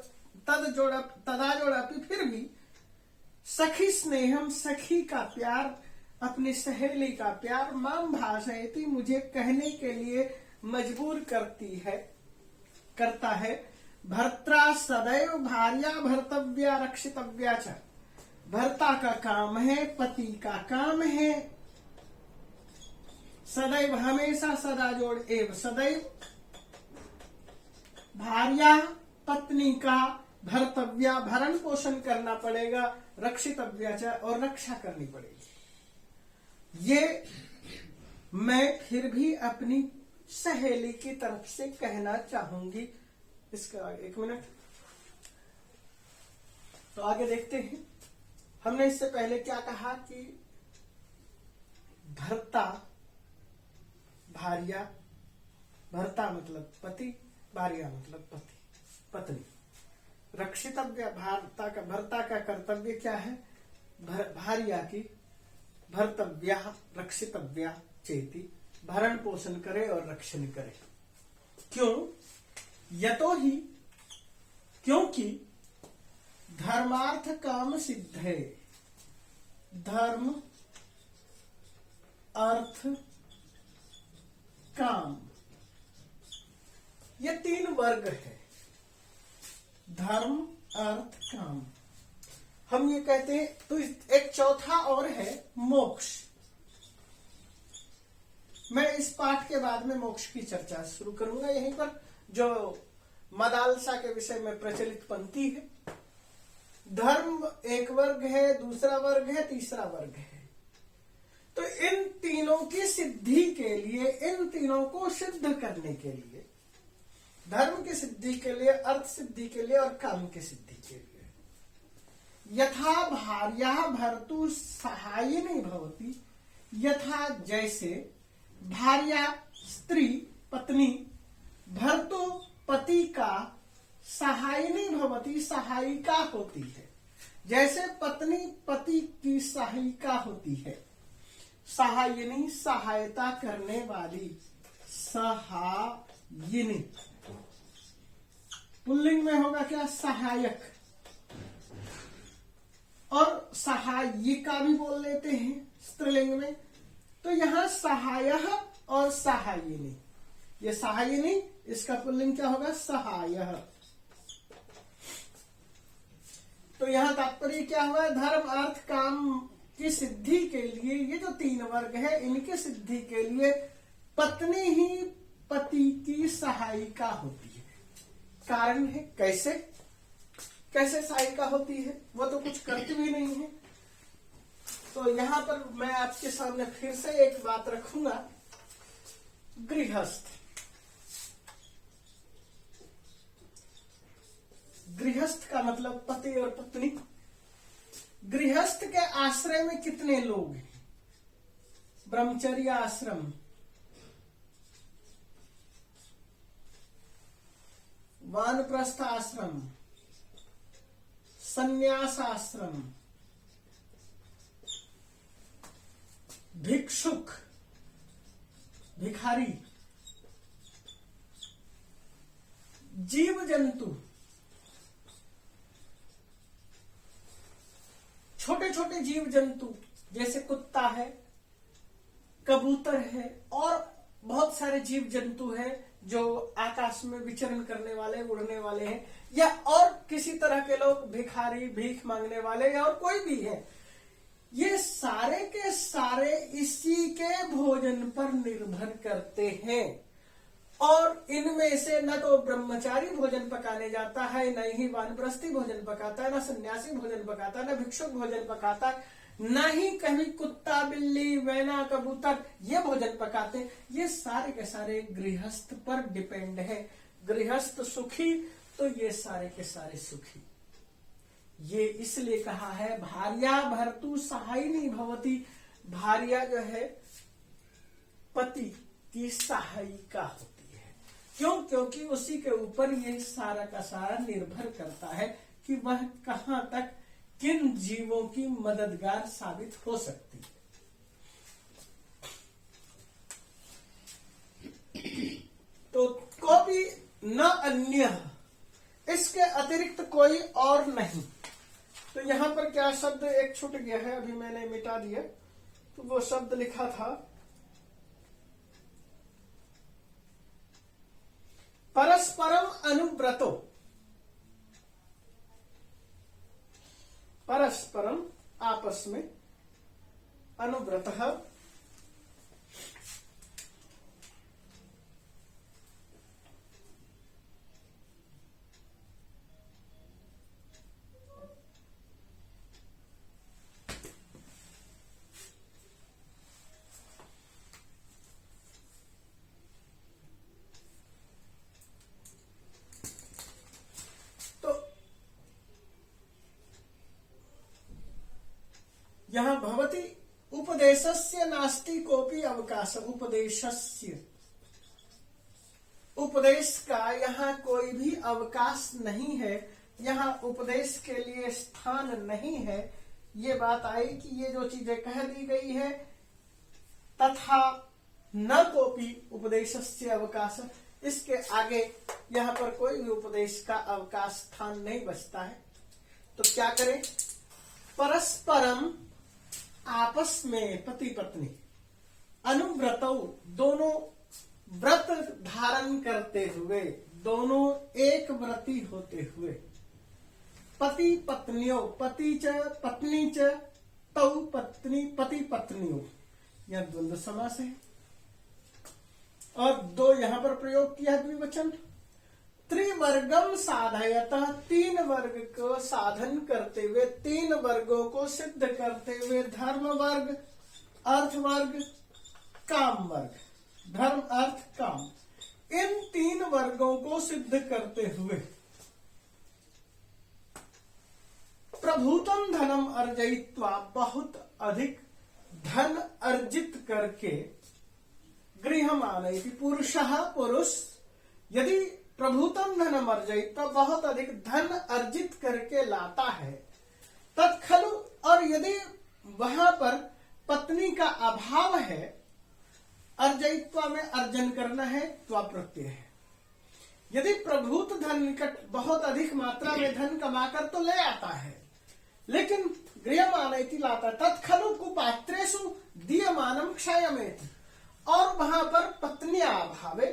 फिर भी, सखी स्नेहम, सखी का प्यार, अपनी सहेली का प्यार, माम भाषयति, मुझे कहने के लिए मजबूर करता है। भर्त्रा सदैव भार्या भर्तव्या रक्षितव्या च, भर्ता का काम है, पति का काम है। सदैव हमेशा, सदा जोड़ एव, सदैव भार्या पत्नी का, भर्तव्या भरण पोषण करना पड़ेगा, रक्षितव्या च और रक्षा करनी पड़ेगी। ये मैं फिर भी अपनी सहेली की तरफ से कहना चाहूंगी। इसका 1 मिनट तो आगे देखते हैं। हमने इससे पहले क्या कहा कि भर्ता, भार्या, भर्ता मतलब पति, भार्या मतलब पति पत्नी। रक्षितव्य, भर्ता का कर्तव्य क्या है? भार्या की भर्तव्या रक्षितव्या चेति, भरण पोषण करे और रक्षण करे। क्यों? यतो ही, क्योंकि धर्मार्थ काम सिद्धे, धर्म अर्थ काम, ये 3 वर्ग है। धर्म अर्थ काम, हम ये कहते हैं। तो एक चौथा और है मोक्ष। मैं इस पाठ के बाद में मोक्ष की चर्चा शुरू करूंगा। यहीं पर जो मदालसा के विषय में प्रचलित पंक्ति है, धर्म एक वर्ग है, दूसरा वर्ग है, तीसरा वर्ग है। तो इन तीनों की सिद्धि के लिए, इन तीनों को सिद्ध करने के लिए, धर्म की सिद्धि के लिए, अर्थ सिद्धि के लिए और काम की सिद्धि के लिए, यथा भार्या भर्तु सहायिनी भवति, यथा जैसे भार्या स्त्री पत्नी, भर्तु पति का सहायिनी भवति सहायिका होती है। जैसे पत्नी पति की सहायिका होती है, सहायिनी सहायता करने वाली, सहायिनी पुल्लिंग में होगा क्या? सहायक। और सहायिका भी बोल लेते हैं स्त्रीलिंग में। तो यहां सहायः और सहायिनी, ये सहायिनी, इसका पुल्लिंग क्या होगा? सहायः। तो यहां तात्पर्य क्या हुआ? धर्म अर्थ काम की सिद्धि के लिए ये जो 3 वर्ग है, इनके सिद्धि के लिए पत्नी ही पति की सहायिका होती है। कारण है कैसे? कैसे सहायिका होती है? वो तो कुछ करती भी नहीं है। तो यहां पर मैं आपके सामने फिर से एक बात रखूंगा। गृहस्थ, गृहस्थ का मतलब पति और पत्नी। गृहस्थ के आश्रय में कितने लोग हैं? ब्रह्मचर्य आश्रम, वानप्रस्थ आश्रम, संन्यास आश्रम, भिक्षुक, भिखारी, जीव जंतु, छोटे छोटे जीव जंतु जैसे कुत्ता है, कबूतर है, और बहुत सारे जीव जंतु हैं जो आकाश में विचरण करने वाले, उड़ने वाले हैं, या और किसी तरह के लोग, भिखारी, भीख मांगने वाले, या और कोई भी है। ये सारे के सारे इसी के भोजन पर निर्भर करते हैं। और इनमें से न तो ब्रह्मचारी भोजन पकाने जाता है, न ही वानप्रस्थी भोजन पकाता है, न सन्यासी भोजन पकाता है, न भिक्षुक भोजन पकाता है, न ही कभी कुत्ता, बिल्ली, मैना, कबूतर ये भोजन पकाते। ये सारे के सारे गृहस्थ पर डिपेंड है। गृहस्थ सुखी तो ये सारे के सारे सुखी। ये इसलिए कहा है भार्या भर्तु सहायिनी भवति। भार्या जो है पति की सहायिका होती है। क्यों? क्योंकि उसी के ऊपर ये सारा का सारा निर्भर करता है कि वह कहां तक किन जीवों की मददगार साबित हो सकती है। तो कोई न अन्य, इसके अतिरिक्त कोई और नहीं। तो यहां पर क्या शब्द एक छूट गया है, अभी मैंने मिटा दिया। तो वो शब्द लिखा था परस्परम अनुव्रतो, परस्परम आपस में, अनुव्रतः यहाँ भवति उपदेशस्य नास्ति कोपि अवकाश। उपदेशस्य, उपदेश का यहाँ कोई भी अवकाश नहीं है, यहाँ उपदेश के लिए स्थान नहीं है। ये बात आई कि ये जो चीजें कह दी गई है, तथा न कोपी उपदेशस्य अवकाश, इसके आगे यहाँ पर कोई भी उपदेश का अवकाश स्थान नहीं बचता है। तो क्या करें? परस्परम, आपस में पति पत्नी, अनुव्रतौ, दोनों व्रत धारण करते हुए, दोनों एक व्रती होते हुए, पति पत्नियों, पति च पत्नी च तौ पत्नी पति पत्नियों, यह द्वंद्व समास है। और दो यहां पर प्रयोग किया द्विवचन। त्रिवर्गम साधयतः, तीन वर्ग को साधन करते हुए, तीन वर्गों को सिद्ध करते हुए, धर्म वर्ग, अर्थ वर्ग, काम वर्ग, धर्म अर्थ काम, इन तीन वर्गों को सिद्ध करते हुए प्रभूतम धनम अर्जयित्वा, बहुत अधिक धन अर्जित करके, गृहमानयति, पुरुषः पुरुष यदि प्रभूतम धनम अर्जयित्वा, बहुत अधिक धन अर्जित करके लाता है, तत्खलु, और यदि वहां पर पत्नी का अभाव है, अर्जयित्वा में अर्जन करना है, त्वा प्रत्यय है। यदि प्रभूत धन निकट बहुत अधिक मात्रा में धन कमाकर तो ले आता है, लेकिन गृहमानयति लाता, तत्खलु कुपात्रेषु दीयमानम क्षयमेति, और वहां पर पत्नी अभावे,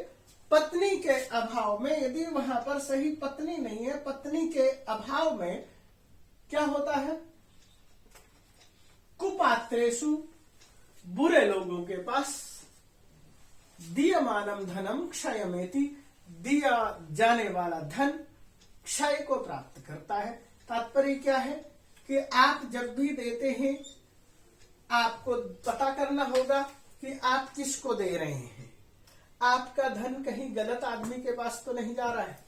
पत्नी के अभाव में, यदि वहां पर सही पत्नी नहीं है, पत्नी के अभाव में क्या होता है? कुपात्रेषु, बुरे लोगों के पास, दीयमानम धनम क्षयमेति, दिया जाने वाला धन क्षय को प्राप्त करता है। तात्पर्य क्या है कि आप जब भी देते हैं, आपको पता करना होगा कि आप किसको दे रहे हैं। आपका धन कहीं गलत आदमी के पास तो नहीं जा रहा है।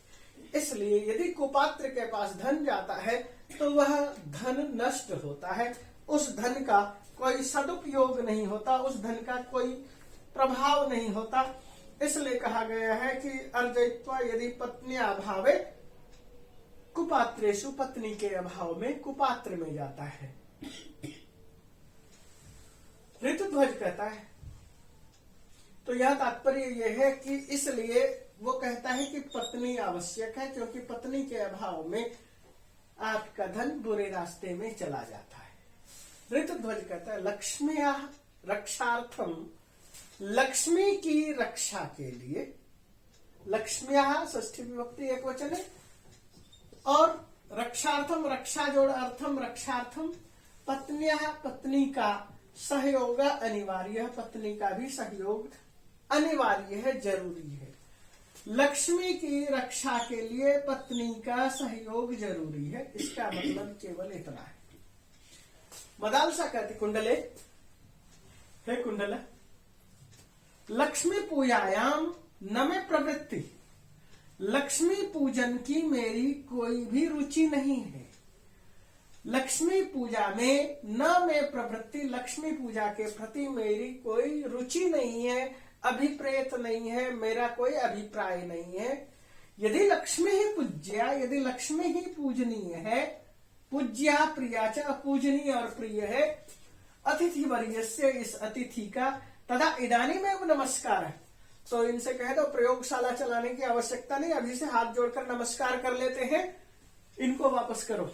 इसलिए यदि कुपात्र के पास धन जाता है तो वह धन नष्ट होता है, उस धन का कोई सदुपयोग नहीं होता, उस धन का कोई प्रभाव नहीं होता। इसलिए कहा गया है कि अर्जयित्वा, यदि पत्नी अभावे, कुपात्रेषु, पत्नी के अभाव में कुपात्र में जाता है। ऋतुध्वज कहता है, तो यह तात्पर्य यह है कि इसलिए वो कहता है कि पत्नी आवश्यक है, क्योंकि पत्नी के अभाव में आपका धन बुरे रास्ते में चला जाता है। ऋतुध्वज कहता है, लक्ष्म्या रक्षार्थम, लक्ष्मी की रक्षा के लिए, लक्ष्म्या षष्ठी विभक्ति एक वचन है, और रक्षार्थम, रक्षा जोड़ अर्थम, रक्षार्थम, पत्निया, पत्नी का सहयोग अनिवार्य, पत्नी का भी सहयोग अनिवार्य है, जरूरी है। लक्ष्मी की रक्षा के लिए पत्नी का सहयोग जरूरी है, इसका मतलब केवल इतना है। मदालसा कहती, कुंडले, हे कुंडल, लक्ष्मी पूजायाम न में प्रवृत्ति, लक्ष्मी पूजन की मेरी कोई भी रुचि नहीं है। लक्ष्मी पूजा में न में प्रवृत्ति, लक्ष्मी पूजा के प्रति मेरी कोई रुचि नहीं है, अभिप्रेत नहीं है, मेरा कोई अभिप्राय नहीं है। यदि लक्ष्मी ही पूज्या, यदि लक्ष्मी ही पूजनीय है, पूज्या प्रिया च, पूजनीय और प्रिय है, अतिथि वर्यस्य, इस अतिथि का, तथा इदानीमेव नमस्कार है, तो इनसे कह दो प्रयोगशाला चलाने की आवश्यकता नहीं, अभी से हाथ जोड़कर नमस्कार कर लेते हैं, इनको वापस करो।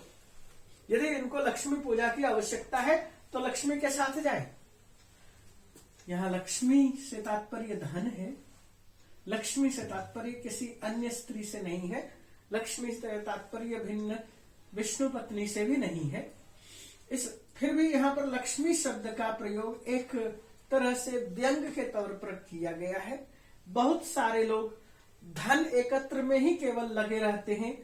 यदि इनको लक्ष्मी पूजा की आवश्यकता है तो लक्ष्मी के साथ जाए। यहां लक्ष्मी से तात्पर्य धन है, लक्ष्मी से तात्पर्य किसी अन्य स्त्री से नहीं है, लक्ष्मी से तात्पर्य भिन्न विष्णु पत्नी से भी नहीं है। फिर भी यहाँ पर लक्ष्मी शब्द का प्रयोग एक तरह से व्यंग के तौर पर किया गया है। बहुत सारे लोग धन एकत्र में ही केवल लगे रहते हैं,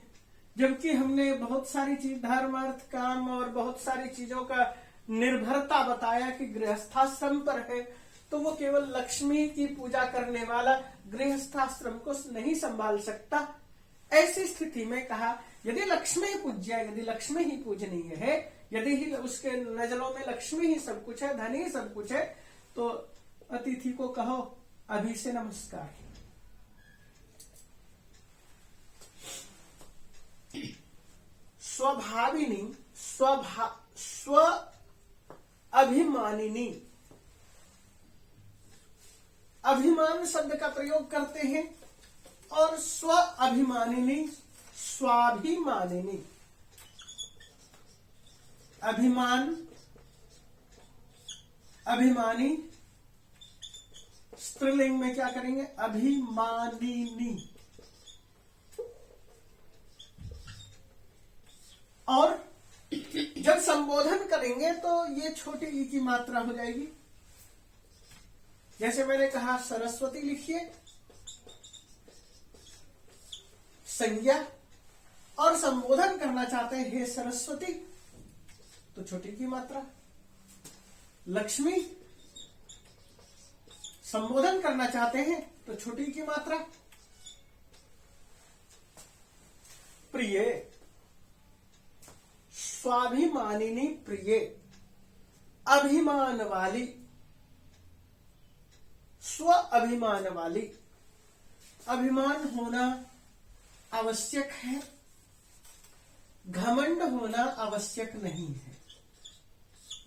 जबकि हमने बहुत सारी चीज, धर्म अर्थ काम और बहुत सारी चीजों का निर्भरता बताया कि गृहस्थाश्रम पर है, तो वो केवल लक्ष्मी की पूजा करने वाला गृहस्थाश्रम को नहीं संभाल सकता। ऐसी स्थिति में कहा, यदि लक्ष्मी पूज्या, यदि लक्ष्मी ही पूजनीय है, यदि ही उसके नजरों में लक्ष्मी ही सब कुछ है, धन ही सब कुछ है, तो अतिथि को कहो अभी से नमस्कार। स्वभाविनी, स्व अभिमानिनी, अभिमान शब्द का प्रयोग करते हैं, और स्व अभिमानिनी, स्वाभिमानिनी। अभिमान, अभिमानी, स्त्रीलिंग में क्या करेंगे? अभिमानिनी। और जब संबोधन करेंगे तो ये छोटी ई की मात्रा हो जाएगी। जैसे मैंने कहा सरस्वती लिखिए, संज्ञा, और संबोधन करना चाहते हैं हे सरस्वती, तो छोटी की मात्रा। लक्ष्मी, संबोधन करना चाहते हैं तो छोटी की मात्रा। प्रिय, स्वाभिमानिनी प्रिय, अभिमान वाली, स्व अभिमान वाली। अभिमान होना आवश्यक है, घमंड होना आवश्यक नहीं है।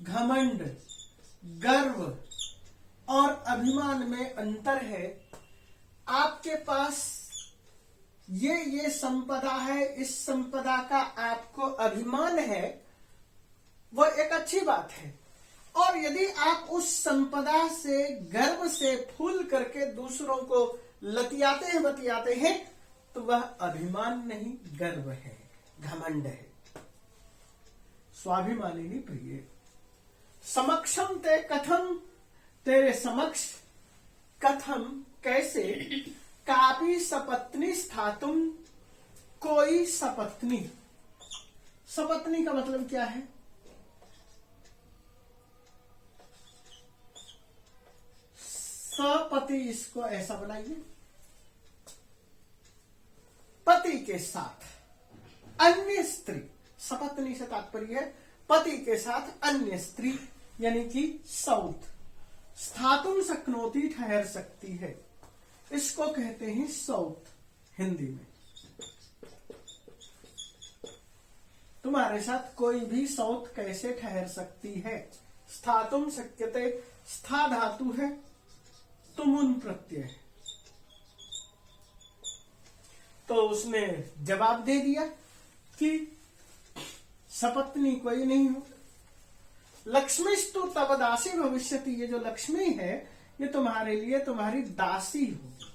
घमंड, गर्व और अभिमान में अंतर है। आपके पास ये संपदा है, इस संपदा का आपको अभिमान है, वो एक अच्छी बात है। और यदि आप उस संपदा से गर्व से फूल करके दूसरों को लतियाते हैं, बतियाते हैं, तो वह अभिमान नहीं, गर्व है, घमंड है। स्वाभिमानिनी प्रिय। समक्षम ते कथम, तेरे समक्ष, कथम कैसे, कापी सपत्नी स्थातुम, कोई सपत्नी। सपत्नी का मतलब क्या है? सपति, इसको ऐसा बनाइए, पति के साथ अन्य स्त्री। सपत्नी से तात्पर्य है पति के साथ अन्य स्त्री, यानी कि सौत। स्थातुम शक्नोति, ठहर सकती है, इसको कहते हैं सौत हिंदी में। तुम्हारे साथ कोई भी सौत कैसे ठहर सकती है? स्थातुम शक्यते, स्था धातु है, तुमुन प्रत्यय है। तो उसने जवाब दे दिया कि सपत्नी कोई नहीं हो। लक्ष्मीस्तु तव दासी भविष्यति, ये जो लक्ष्मी है ये तुम्हारे लिए तुम्हारी दासी होगी,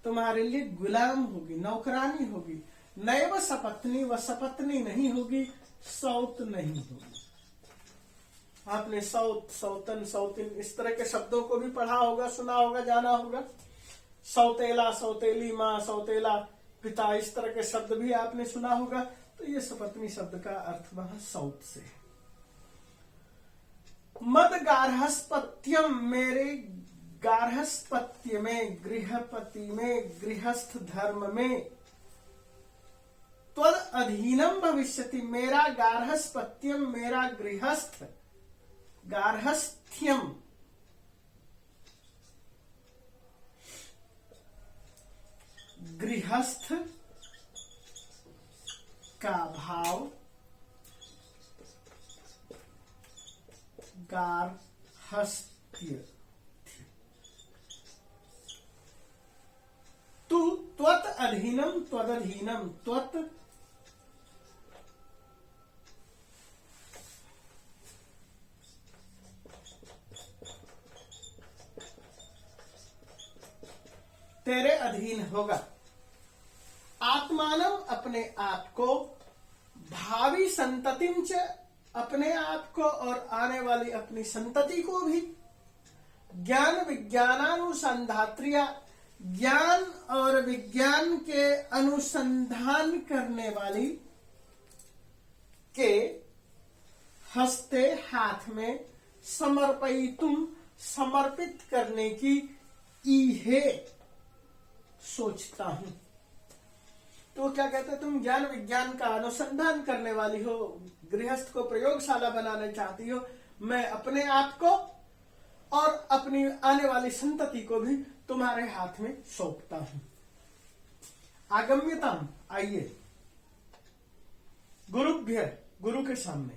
तुम्हारे लिए गुलाम होगी, नौकरानी होगी। नैव सपत्नी, वह सपत्नी नहीं होगी, सौत नहीं होगी। आपने सौत, सौतन, सौतिन इस तरह के शब्दों को भी पढ़ा होगा, सुना होगा, जाना होगा। सौतेला, सौतेली माँ, सौतेला पिता, इस तरह के शब्द भी आपने सुना होगा। तो ये सपत्नी शब्द का अर्थ वहां सौत से है। मद गार्हस्पत्यम, मेरे गार्हस्पत्य में, गृहपति में, गृहस्थ धर्म में। त्वद अधीनम भविष्यति, मेरा गार्हस्पत्यम, मेरा गृहस्थ, गार्हस्थ्यम, गृहस्थ का भाव, गार्हस्थ्य। तू त्वत अधीनम, त्वदधीनम, त्वत तेरे अधीन होगा। आत्मानम, अपने आप को, भावी संततिम च, अपने आप को और आने वाली अपनी संतति को भी। ज्ञान विज्ञानानुसंधात्रिया, ज्ञान और विज्ञान के अनुसंधान करने वाली के। हस्ते, हाथ में। समर्पयितुम, समर्पित करने की। इहे, सोचता हूं। तो क्या कहते हैं, तुम ज्ञान विज्ञान का अनुसंधान करने वाली हो, गृहस्थ को प्रयोगशाला बनाना चाहती हो, मैं अपने आप को और अपनी आने वाली संतति को भी तुम्हारे हाथ में सौंपता हूं। आगम्यतम, आइए, गुरुभ्य, गुरु के सामने,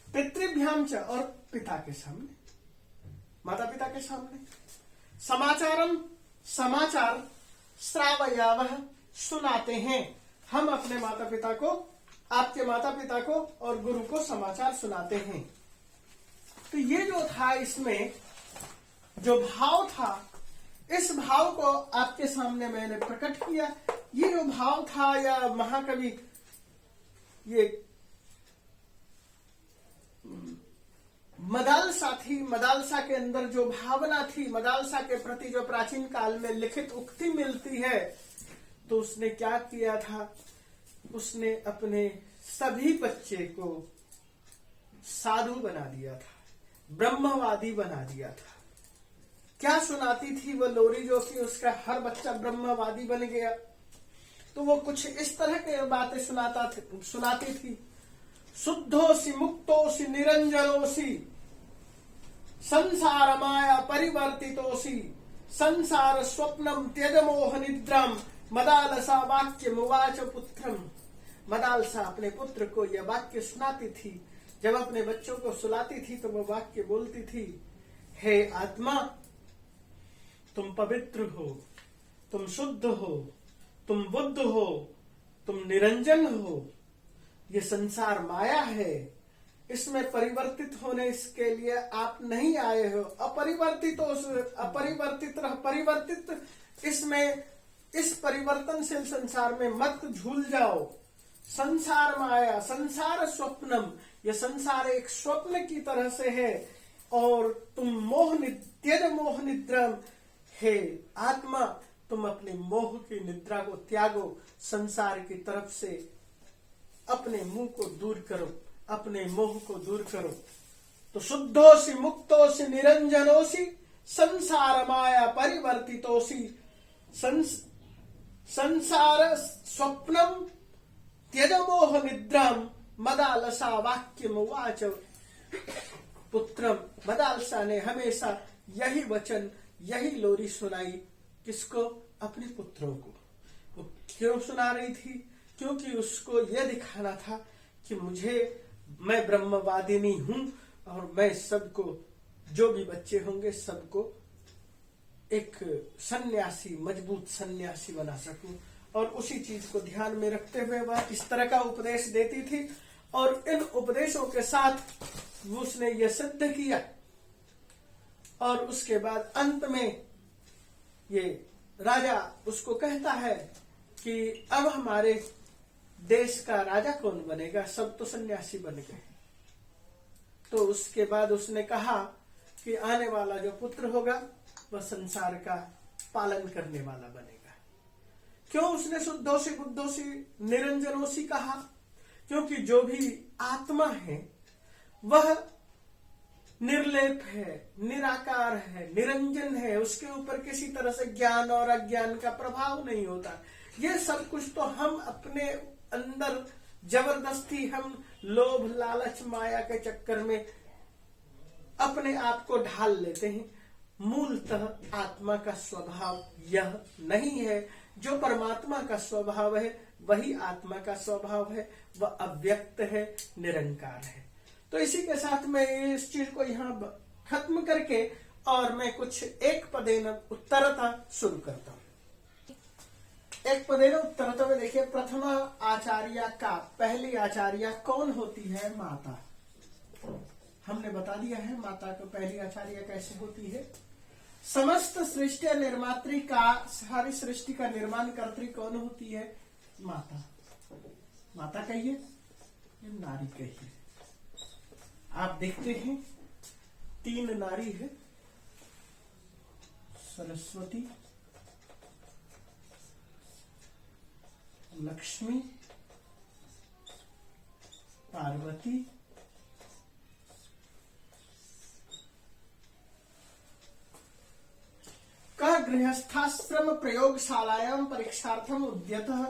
पितृभ्याम च, और पिता के सामने, माता पिता के सामने, समाचारम, समाचार, श्रावयावह, सुनाते हैं, हम अपने माता पिता को, आपके माता पिता को और गुरु को समाचार सुनाते हैं। तो ये जो था, इसमें जो भाव था, इस भाव को आपके सामने मैंने प्रकट किया। ये जो भाव था, या महाकवि ये मदालसा थी, मदालसा के अंदर जो भावना थी, मदालसा के प्रति जो प्राचीन काल में लिखित उक्ति मिलती है, तो उसने क्या किया था, उसने अपने सभी बच्चे को साधु बना दिया था, ब्रह्मवादी बना दिया था। क्या सुनाती थी वो लोरी, जो कि उसका हर बच्चा ब्रह्मवादी बन गया। तो वो कुछ इस तरह के बातें सुनाती थी। शुद्धोसी मुक्तोसी निरंजनोसी, संसार माया परिवर्तितोसी, संसार स्वप्नम त्यज मोह निद्राम, मदालसा वाक्य मुवाच पुत्रम। मदालसा अपने पुत्र को यह वाक्य सुनाती थी। जब अपने बच्चों को सुलाती थी तो वो वाक्य बोलती थी, हे आत्मा, तुम पवित्र हो, तुम शुद्ध हो, तुम बुद्ध हो, तुम निरंजन हो। ये संसार माया है, इसमें परिवर्तित होने इसके लिए आप नहीं आए हो। परिवर्तित इसमें, इस परिवर्तनशील संसार में मत झूल जाओ। संसार माया, संसार स्वप्नम, यह संसार एक स्वप्न की तरह से है। और तुम त्यज मोह निद्रम, हे आत्मा, तुम अपने मोह की निद्रा को त्यागो, संसार की तरफ से अपने मुंह को दूर करो, अपने मोह को दूर करो। तो शुद्धोसी मुक्तोसी निरंजनोसी, संसार माया परिवर्तितोसी, संसार स्वप्नम त्यज मोह निद्राम, मदालसा वाक्यम उवाच पुत्रम। मदालसा ने हमेशा यही वचन, यही लोरी सुनाई। किसको? अपने पुत्रों को। वो क्यों सुना रही थी? क्योंकि उसको यह दिखाना था कि मैं ब्रह्मवादिनी हूं और मैं सबको, जो भी बच्चे होंगे सबको एक सन्यासी, मजबूत सन्यासी बना सकूं। और उसी चीज को ध्यान में रखते हुए वह इस तरह का उपदेश देती थी। और इन उपदेशों के साथ उसने यह सिद्ध किया। और उसके बाद अंत में ये राजा उसको कहता है कि अब हमारे देश का राजा कौन बनेगा, सब तो सन्यासी बन गए। तो उसके बाद उसने कहा कि आने वाला जो पुत्र होगा वह संसार का पालन करने वाला बनेगा। क्यों उसने शुद्धोसी बुद्धोसी निरंजनोसी कहा? क्योंकि जो भी आत्मा है वह निर्लेप है, निराकार है, निरंजन है, उसके ऊपर किसी तरह से ज्ञान और अज्ञान का प्रभाव नहीं होता। ये सब कुछ तो हम अपने अंदर जबरदस्ती, हम लोभ लालच माया के चक्कर में अपने आप को ढाल लेते हैं। मूलतः आत्मा का स्वभाव यह नहीं है। जो परमात्मा का स्वभाव है वही आत्मा का स्वभाव है। वह अव्यक्त है, निरंकार है। तो इसी के साथ मैं इस चीज को यहाँ खत्म करके और मैं कुछ एक पदेन उत्तरता शुरू करता हूँ। एक पदेन उत्तरता में देखिए, प्रथमा आचार्य का, पहली आचार्य कौन होती है? माता। हमने बता दिया है माता को पहली आचार्य कैसे होती है। समस्त सृष्टि निर्मात्री का, सारी सृष्टि का निर्माण कर्त्री कौन होती है? माता। माता कहिए, नारी कहिए। आप देखते हैं 3 नारी है, सरस्वती, लक्ष्मी, पार्वती, का गृहस्थाश्रम प्रयोगशालायां परीक्षार्थम उद्यतः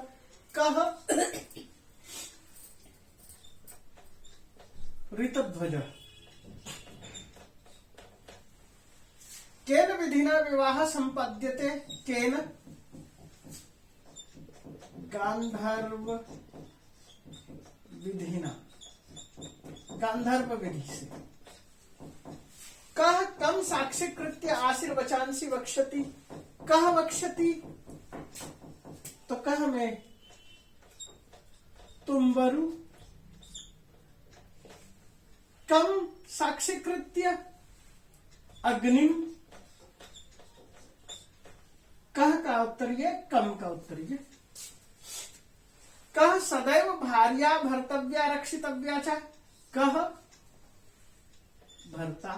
कः ऋतध्वजः। केन विधिना विवाह संपद्यते? केन? गांधर्व विधिना, गांधर्व विधि से। कः कम साक्षीकृत्य आशीर्वचांसी वक्षति? कः वक्षति? तो कः में तुम्बरु। कम साक्षीकृत्य अग्निम। कह का उत्तरीय, कम का उत्तरीय। कह सदैव भार्या भर्तव्या रक्षितव्या च? कह भर्ता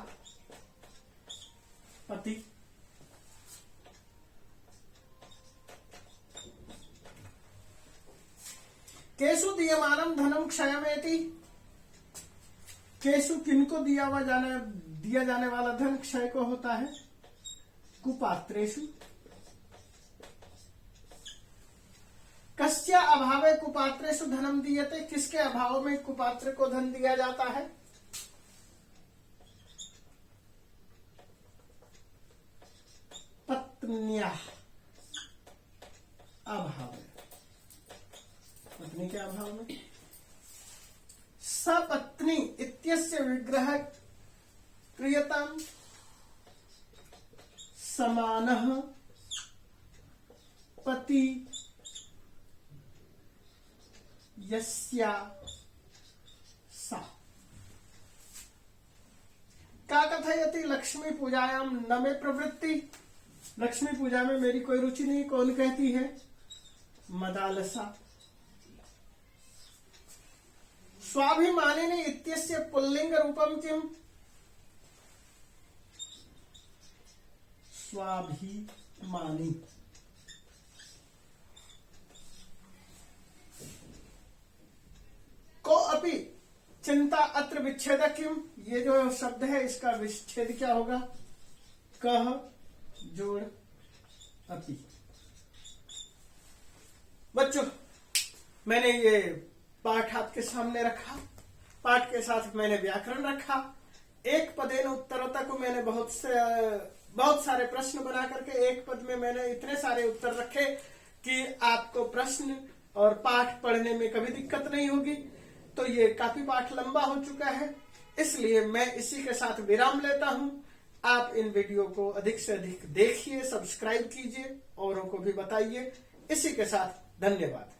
पति। केषु दीयमानं धनं क्षयमेति? केषु किनको दिया जाने वाला धन क्षय को होता है? कुपात्रेषु। कस्य अभावे कुपात्रेषु धनम दीयते? किसके अभाव में कुपात्र को धन दिया जाता है? पत्न्याः अभाव, पत्नी के अभाव में। सपत्नी इत्यस्य विग्रह क्रियताम् समानः पति यस्या सा। क्या कथयति लक्ष्मी पूजायां न मे प्रवृत्ति? लक्ष्मी पूजा में मेरी कोई रुचि नहीं, कौन कहती है? मदालसा। स्वाभिमानिनी इत्यस्य पुल्लिंग रूपम किम? स्वाभिमानी। को अपि चिंता अत्र विच्छेद किम? ये जो शब्द है इसका विच्छेद क्या होगा? कह जोड़ अपि। बच्चों, मैंने ये पाठ आपके सामने रखा, पाठ के साथ मैंने व्याकरण रखा। एक पदेन उत्तरता को मैंने बहुत सारे प्रश्न बना करके एक पद में मैंने इतने सारे उत्तर रखे कि आपको प्रश्न और पाठ पढ़ने में कभी दिक्कत नहीं होगी। तो ये काफी पाठ लंबा हो चुका है, इसलिए मैं इसी के साथ विराम लेता हूं। आप इन वीडियो को अधिक से अधिक देखिए, सब्सक्राइब कीजिए, औरों को भी बताइए। इसी के साथ धन्यवाद।